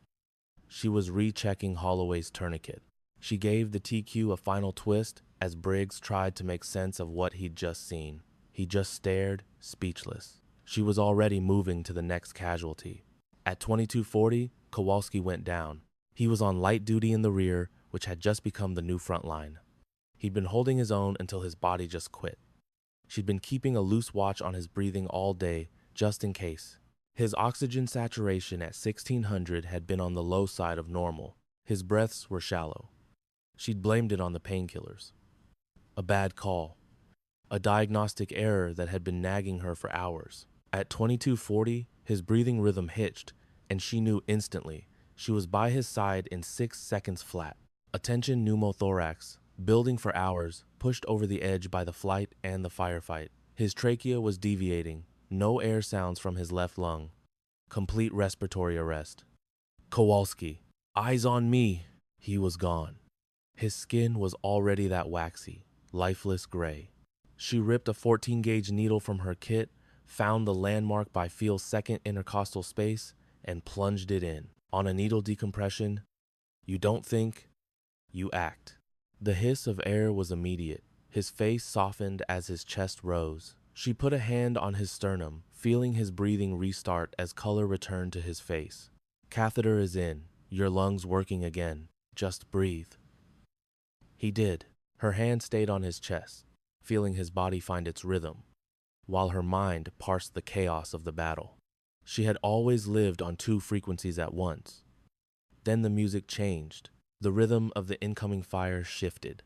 she was rechecking Holloway's tourniquet. She gave the TQ a final twist as Briggs tried to make sense of what he'd just seen. He just stared, speechless. She was already moving to the next casualty. At 22:40, Kowalski went down. He was on light duty in the rear, which had just become the new front line. He'd been holding his own until his body just quit. She'd been keeping a loose watch on his breathing all day, just in case. His oxygen saturation at 1600 had been on the low side of normal. His breaths were shallow. She'd blamed it on the painkillers. A bad call. A diagnostic error that had been nagging her for hours. At 22:40, his breathing rhythm hitched, and she knew instantly. She was by his side in 6 seconds flat. Attention pneumothorax, building for hours, pushed over the edge by the flight and the firefight. His trachea was deviating, no air sounds from his left lung. Complete respiratory arrest. Kowalski, eyes on me. He was gone. His skin was already that waxy, lifeless gray. She ripped a 14-gauge needle from her kit, found the landmark by Feel's second intercostal space, and plunged it in. On a needle decompression, you don't think, you act. The hiss of air was immediate. His face softened as his chest rose. She put a hand on his sternum, feeling his breathing restart as color returned to his face. Catheter is in. Your lungs working again. Just breathe. He did. Her hand stayed on his chest, feeling his body find its rhythm, while her mind parsed the chaos of the battle. She had always lived on 2 frequencies at once. Then the music changed. The rhythm of the incoming fire shifted.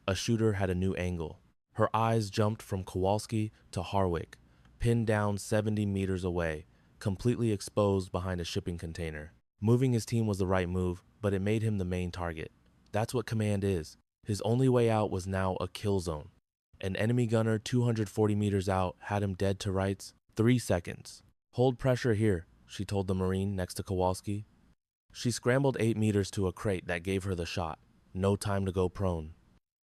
A shooter had a new angle. Her eyes jumped from Kowalski to Harwick, pinned down 70 meters away, completely exposed behind a shipping container. Moving his team was the right move, but it made him the main target. That's what command is. His only way out was now a kill zone. An enemy gunner 240 meters out had him dead to rights. 3 seconds. Hold pressure here, she told the Marine next to Kowalski. She scrambled 8 meters to a crate that gave her the shot. No time to go prone.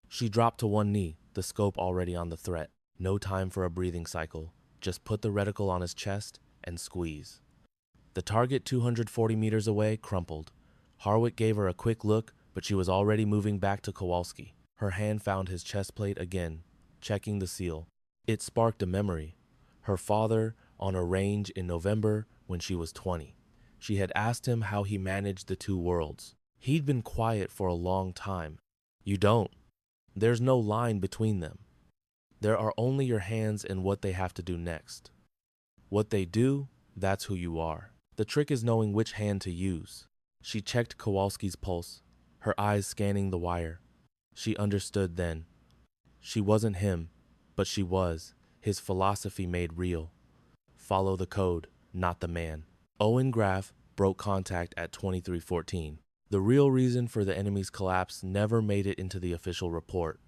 She dropped to one knee, the scope already on the threat. No time for a breathing cycle. Just put the reticle on his chest and squeeze. The target 240 meters away crumpled. Harwick gave her a quick look, but she was already moving back to Kowalski. Her hand found his chest plate again, checking the seal. It sparked a memory. Her father on a range in November when she was 20. She had asked him how he managed the 2 worlds. He'd been quiet for a long time. You don't. There's no line between them. There are only your hands and what they have to do next. What they do, that's who you are. The trick is knowing which hand to use. She checked Kowalski's pulse, her eyes scanning the wire. She understood then. She wasn't him, but she was, his philosophy made real. Follow the code, not the man. Owen Graff broke contact at 23:14. The real reason for the enemy's collapse never made it into the official report.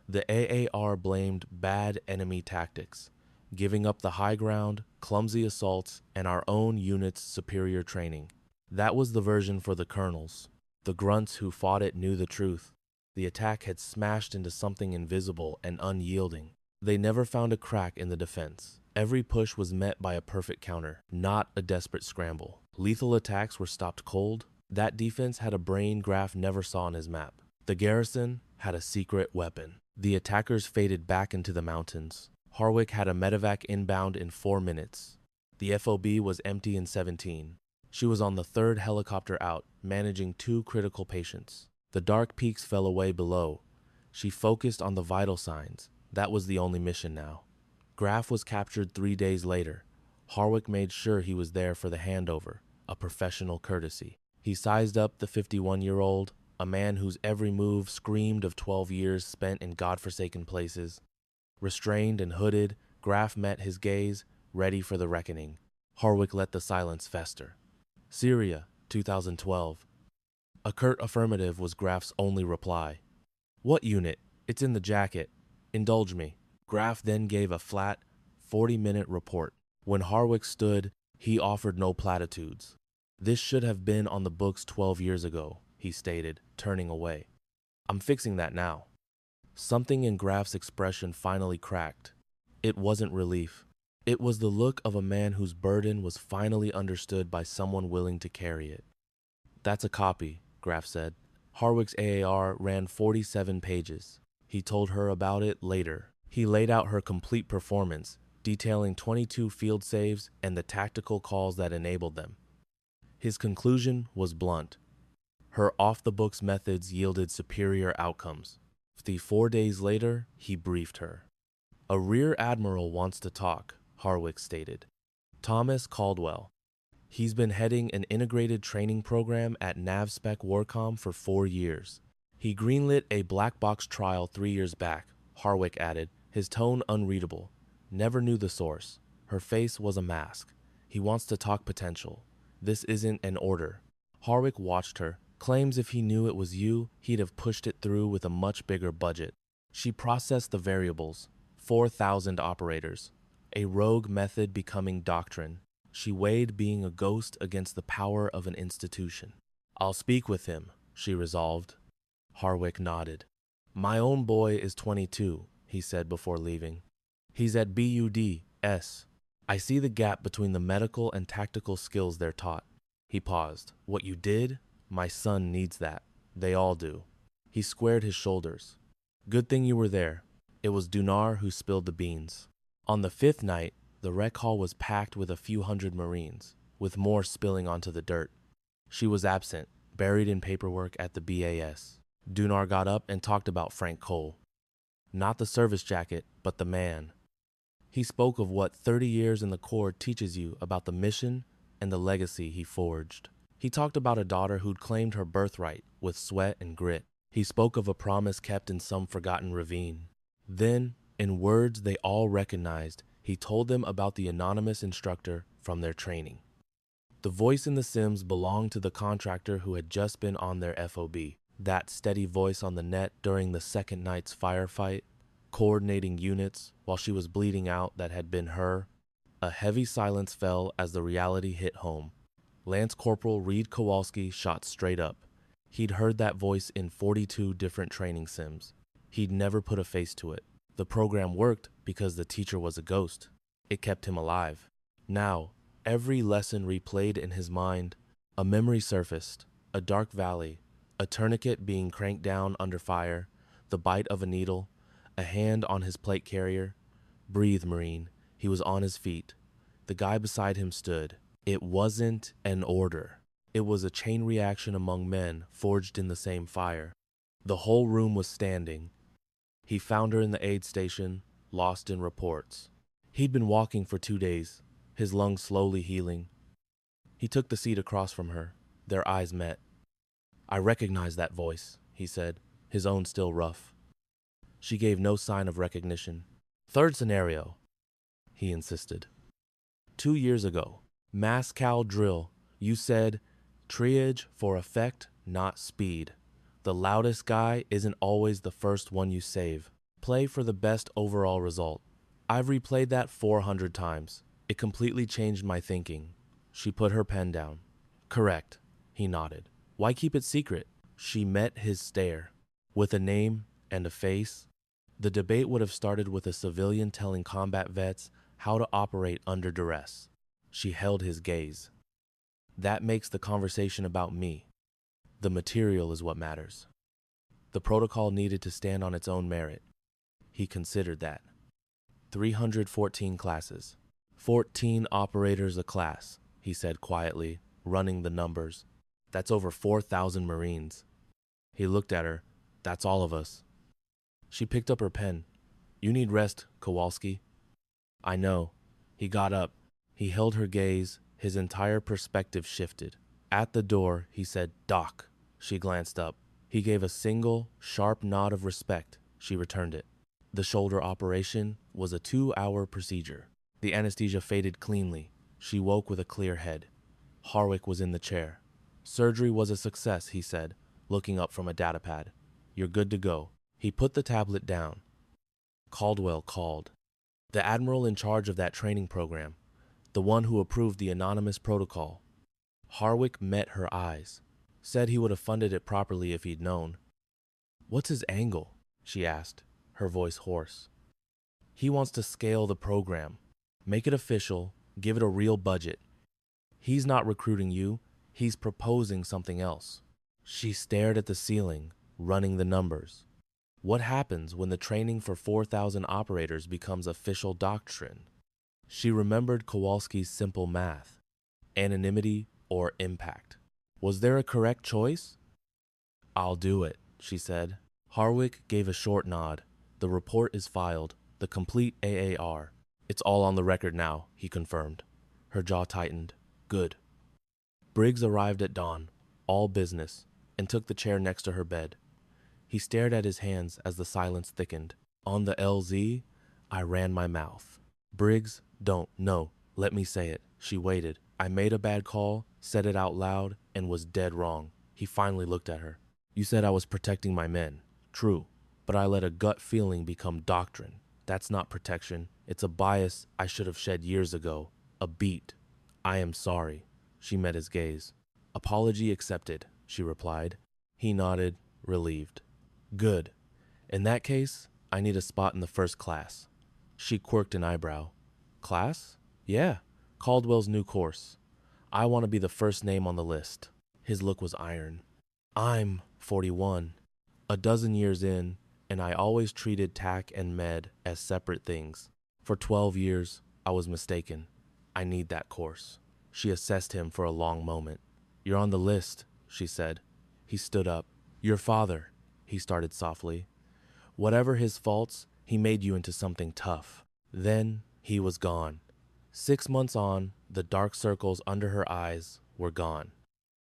The AAR blamed bad enemy tactics, giving up the high ground, clumsy assaults, and our own unit's superior training. That was the version for the colonels. The grunts who fought it knew the truth. The attack had smashed into something invisible and unyielding. They never found a crack in the defense. Every push was met by a perfect counter, not a desperate scramble. Lethal attacks were stopped cold. That defense had a brain Graff never saw on his map. The garrison had a secret weapon. The attackers faded back into the mountains. Harwick had a medevac inbound in 4 minutes. The FOB was empty in 17. She was on the 3rd helicopter out, managing 2 critical patients. The dark peaks fell away below. She focused on the vital signs. That was the only mission now. Graf was captured 3 days later. Harwick made sure he was there for the handover, a professional courtesy. He sized up the 51-year-old, a man whose every move screamed of 12 years spent in godforsaken places. Restrained and hooded, Graf met his gaze, ready for the reckoning. Harwick let the silence fester. Syria, 2012. A curt affirmative was Graf's only reply. What unit? It's in the jacket. Indulge me. Graf then gave a flat, 40-minute report. When Harwick stood, he offered no platitudes. This should have been on the books 12 years ago, he stated, turning away. I'm fixing that now. Something in Graf's expression finally cracked. It wasn't relief. It was the look of a man whose burden was finally understood by someone willing to carry it. That's a copy, Graf said. Harwick's AAR ran 47 pages. He told her about it later. He laid out her complete performance, detailing 22 field saves and the tactical calls that enabled them. His conclusion was blunt. Her off-the-books methods yielded superior outcomes. 4 days later, he briefed her. A rear admiral wants to talk, Harwick stated. Thomas Caldwell. He's been heading an integrated training program at NavSpec Warcom for 4 years. He greenlit a black box trial 3 years back, Harwick added, his tone unreadable. Never knew the source. Her face was a mask. He wants to talk potential. This isn't an order. Harwick watched her, claims if he knew it was you, he'd have pushed it through with a much bigger budget. She processed the variables. 4,000 operators. A rogue method becoming doctrine. She weighed being a ghost against the power of an institution. I'll speak with him, she resolved. Harwick nodded. My own boy is 22, he said before leaving. He's at BUD-S. I see the gap between the medical and tactical skills they're taught. He paused. What you did? My son needs that. They all do. He squared his shoulders. Good thing you were there. It was Dunar who spilled the beans. On the 5th night, the rec hall was packed with a few hundred Marines, with more spilling onto the dirt. She was absent, buried in paperwork at the BAS. Dunar got up and talked about Frank Cole. Not the service jacket, but the man. He spoke of what 30 years in the Corps teaches you about the mission and the legacy he forged. He talked about a daughter who'd claimed her birthright with sweat and grit. He spoke of a promise kept in some forgotten ravine. Then, in words they all recognized, he told them about the anonymous instructor from their training. The voice in the Sims belonged to the contractor who had just been on their FOB. That steady voice on the net during the second night's firefight, coordinating units while she was bleeding out that had been her. A heavy silence fell as the reality hit home. Lance Corporal Reed Kowalski shot straight up. He'd heard that voice in 42 different training sims. He'd never put a face to it. The program worked because the teacher was a ghost. It kept him alive. Now, every lesson replayed in his mind. A memory surfaced, a dark valley, a tourniquet being cranked down under fire, the bite of a needle, a hand on his plate carrier. Breathe, Marine. He was on his feet. The guy beside him stood. It wasn't an order. It was a chain reaction among men forged in the same fire. The whole room was standing. He found her in the aid station, lost in reports. He'd been walking for 2 days, his lungs slowly healing. He took the seat across from her. Their eyes met. I recognize that voice, he said, his own still rough. She gave no sign of recognition. Third scenario, he insisted. 2 years ago, Mascal drill, you said, triage for effect, not speed. The loudest guy isn't always the first one you save. Play for the best overall result. I've replayed that 400 times. It completely changed my thinking. She put her pen down. Correct, he nodded. Why keep it secret? She met his stare. With a name and a face, the debate would have started with a civilian telling combat vets how to operate under duress. She held his gaze. That makes the conversation about me. The material is what matters. The protocol needed to stand on its own merit. He considered that. 314 classes. 14 operators a class, he said quietly, running the numbers. That's over 4,000 Marines. He looked at her. That's all of us. She picked up her pen. You need rest, Kowalski. I know. He got up. He held her gaze. His entire perspective shifted. At the door, he said, "Doc." She glanced up. He gave a single, sharp nod of respect. She returned it. The shoulder operation was a 2-hour procedure. The anesthesia faded cleanly. She woke with a clear head. Harwick was in the chair. "Surgery was a success," he said, looking up from a data pad. "You're good to go." He put the tablet down. Caldwell called. The admiral in charge of that training program. The one who approved the anonymous protocol. Harwick met her eyes. Said he would have funded it properly if he'd known. "What's his angle?" she asked, her voice hoarse. "He wants to scale the program. Make it official, give it a real budget. He's not recruiting you, he's proposing something else." She stared at the ceiling, running the numbers. What happens when the training for 4,000 operators becomes official doctrine? She remembered Kowalski's simple math. Anonymity or impact. Was there a correct choice? "I'll do it," she said. Harwick gave a short nod. "The report is filed. The complete AAR. It's all on the record now," he confirmed. Her jaw tightened. "Good." Briggs arrived at dawn, all business, and took the chair next to her bed. He stared at his hands as the silence thickened. "On the LZ, I ran my mouth." "Briggs, don't. No, let me say it." She waited. "I made a bad call, said it out loud, and was dead wrong." He finally looked at her. "You said I was protecting my men. True. But I let a gut feeling become doctrine. That's not protection. It's a bias I should have shed years ago. A beat. I am sorry." She met his gaze. "Apology accepted," she replied. He nodded, relieved. "Good. In that case, I need a spot in the first class." She quirked an eyebrow. "Class? Yeah. Caldwell's new course. I want to be the first name on the list." His look was iron. "I'm 41. A dozen years in, and I always treated TAC and Med as separate things. For 12 years, I was mistaken. I need that course." She assessed him for a long moment. "You're on the list," she said. He stood up. "Your father," he started softly. "Whatever his faults, he made you into something tough." Then he was gone. 6 months on, the dark circles under her eyes were gone.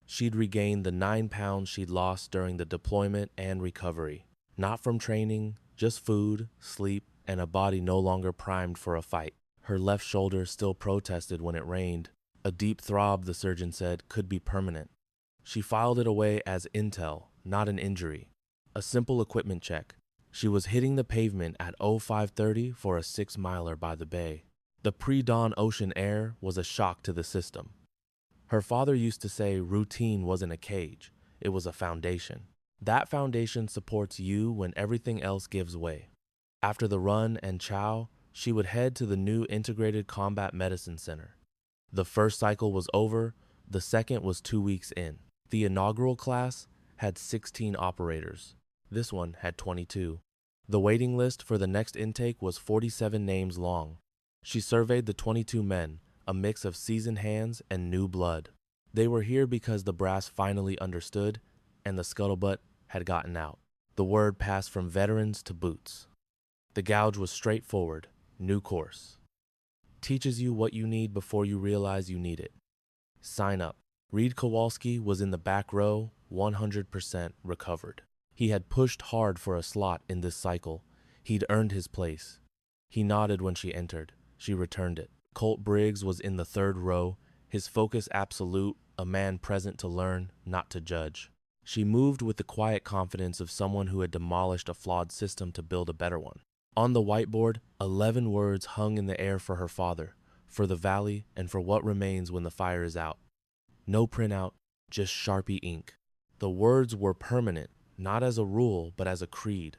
She'd regained the 9 pounds she'd lost during the deployment and recovery. Not from training, just food, sleep, and a body no longer primed for a fight. Her left shoulder still protested when it rained. A deep throb, the surgeon said, could be permanent. She filed it away as intel, not an injury. A simple equipment check. She was hitting the pavement at 0530 for a 6-miler by the bay. The pre-dawn ocean air was a shock to the system. Her father used to say routine wasn't a cage, it was a foundation. That foundation supports you when everything else gives way. After the run and chow, she would head to the new Integrated Combat Medicine Center. The first cycle was over, the second was 2 weeks in. The inaugural class had 16 operators. This one had 22. The waiting list for the next intake was 47 names long. She surveyed the 22 men, a mix of seasoned hands and new blood. They were here because the brass finally understood, and the scuttlebutt had gotten out. The word passed from veterans to boots. The gouge was straightforward, new course. Teaches you what you need before you realize you need it. Sign up. Reed Kowalski was in the back row, 100% recovered. He had pushed hard for a slot in this cycle. He'd earned his place. He nodded when she entered. She returned it. Colt Briggs was in the 3rd row, his focus absolute, a man present to learn, not to judge. She moved with the quiet confidence of someone who had demolished a flawed system to build a better one. On the whiteboard, 11 words hung in the air for her father, for the valley, and for what remains when the fire is out. No printout, just Sharpie ink. The words were permanent, not as a rule, but as a creed.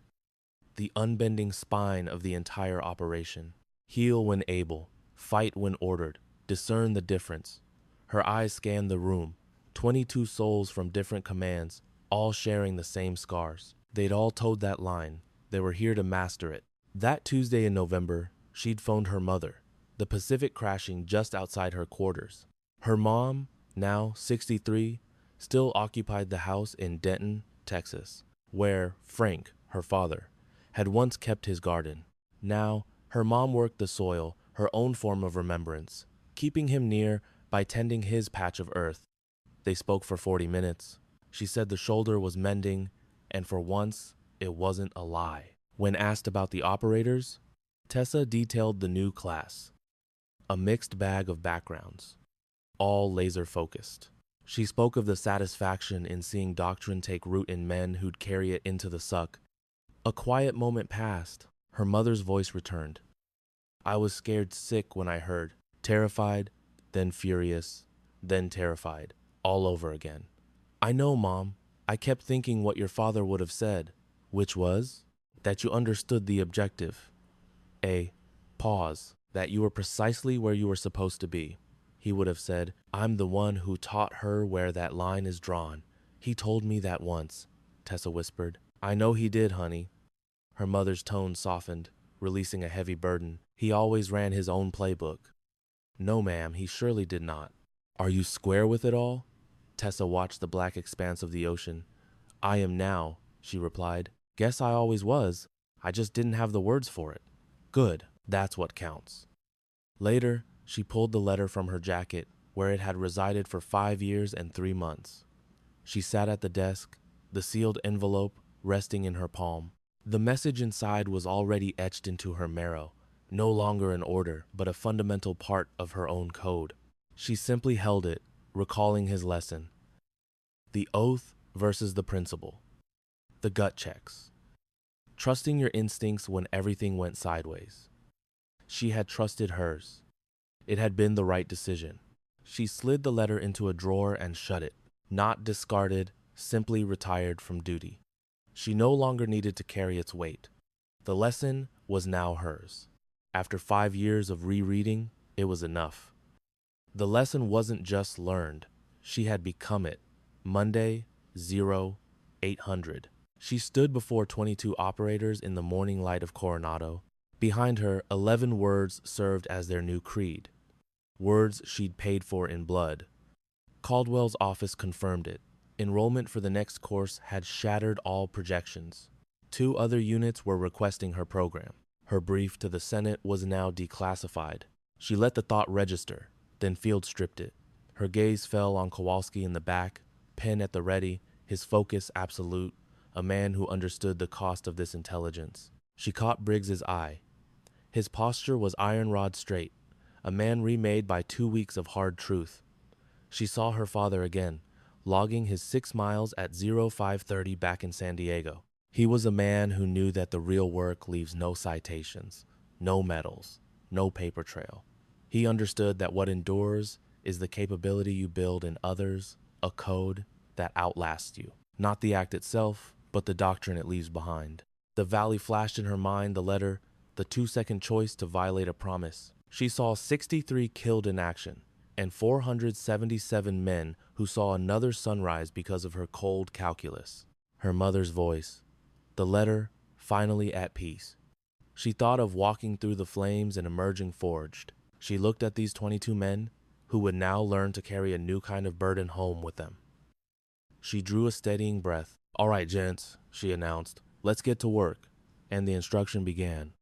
The unbending spine of the entire operation. Heal when able, fight when ordered, discern the difference. Her eyes scanned the room. 22 souls from different commands, all sharing the same scars. They'd all toed that line. They were here to master it. That Tuesday in November, she'd phoned her mother, the Pacific crashing just outside her quarters. Her mom, now 63, still occupied the house in Denton, Texas, where Frank, her father, had once kept his garden. Now, her mom worked the soil, her own form of remembrance, keeping him near by tending his patch of earth. They spoke for 40 minutes. She said the shoulder was mending, and for once, it wasn't a lie. When asked about the operators, Tessa detailed the new class, a mixed bag of backgrounds, all laser-focused. She spoke of the satisfaction in seeing doctrine take root in men who'd carry it into the suck. A quiet moment passed. Her mother's voice returned. I was scared sick when I heard, terrified, then furious, then terrified, all over again. I know, Mom. I kept thinking what your father would have said, which was that you understood the objective. A pause, that you were precisely where you were supposed to be. He would have said, I'm the one who taught her where that line is drawn. He told me that once, Tessa whispered. I know he did, honey. Her mother's tone softened, releasing a heavy burden. He always ran his own playbook. No, ma'am, he surely did not. Are you square with it all? Tessa watched the black expanse of the ocean. I am now, she replied. Guess I always was. I just didn't have the words for it. Good, that's what counts. Later, she pulled the letter from her jacket, where it had resided for 5 years and 3 months. She sat at the desk, the sealed envelope resting in her palm. The message inside was already etched into her marrow, no longer an order, but a fundamental part of her own code. She simply held it, recalling his lesson. The oath versus the principle. The gut checks. Trusting your instincts when everything went sideways. She had trusted hers. It had been the right decision. She slid the letter into a drawer and shut it. Not discarded, simply retired from duty. She no longer needed to carry its weight. The lesson was now hers. After 5 years of rereading, it was enough. The lesson wasn't just learned. She had become it. Monday, 0800. She stood before 22 operators in the morning light of Coronado. Behind her, 11 words served as their new creed. Words she'd paid for in blood. Caldwell's office confirmed it. Enrollment for the next course had shattered all projections. 2 other units were requesting her program. Her brief to the Senate was now declassified. She let the thought register, then field stripped it. Her gaze fell on Kowalski in the back, pen at the ready, his focus absolute, a man who understood the cost of this intelligence. She caught Briggs's eye. His posture was iron rod straight, a man remade by 2 weeks of hard truth. She saw her father again, logging his 6 miles at 0530 back in San Diego. He was a man who knew that the real work leaves no citations, no medals, no paper trail. He understood that what endures is the capability you build in others, a code that outlasts you. Not the act itself, but the doctrine it leaves behind. The valley flashed in her mind, the letter, the 2-second choice to violate a promise. She saw 63 killed in action, and 477 men who saw another sunrise because of her cold calculus. Her mother's voice. The letter, finally at peace. She thought of walking through the flames and emerging forged. She looked at these 22 men, who would now learn to carry a new kind of burden home with them. She drew a steadying breath. All right, gents, she announced. Let's get to work. And the instruction began.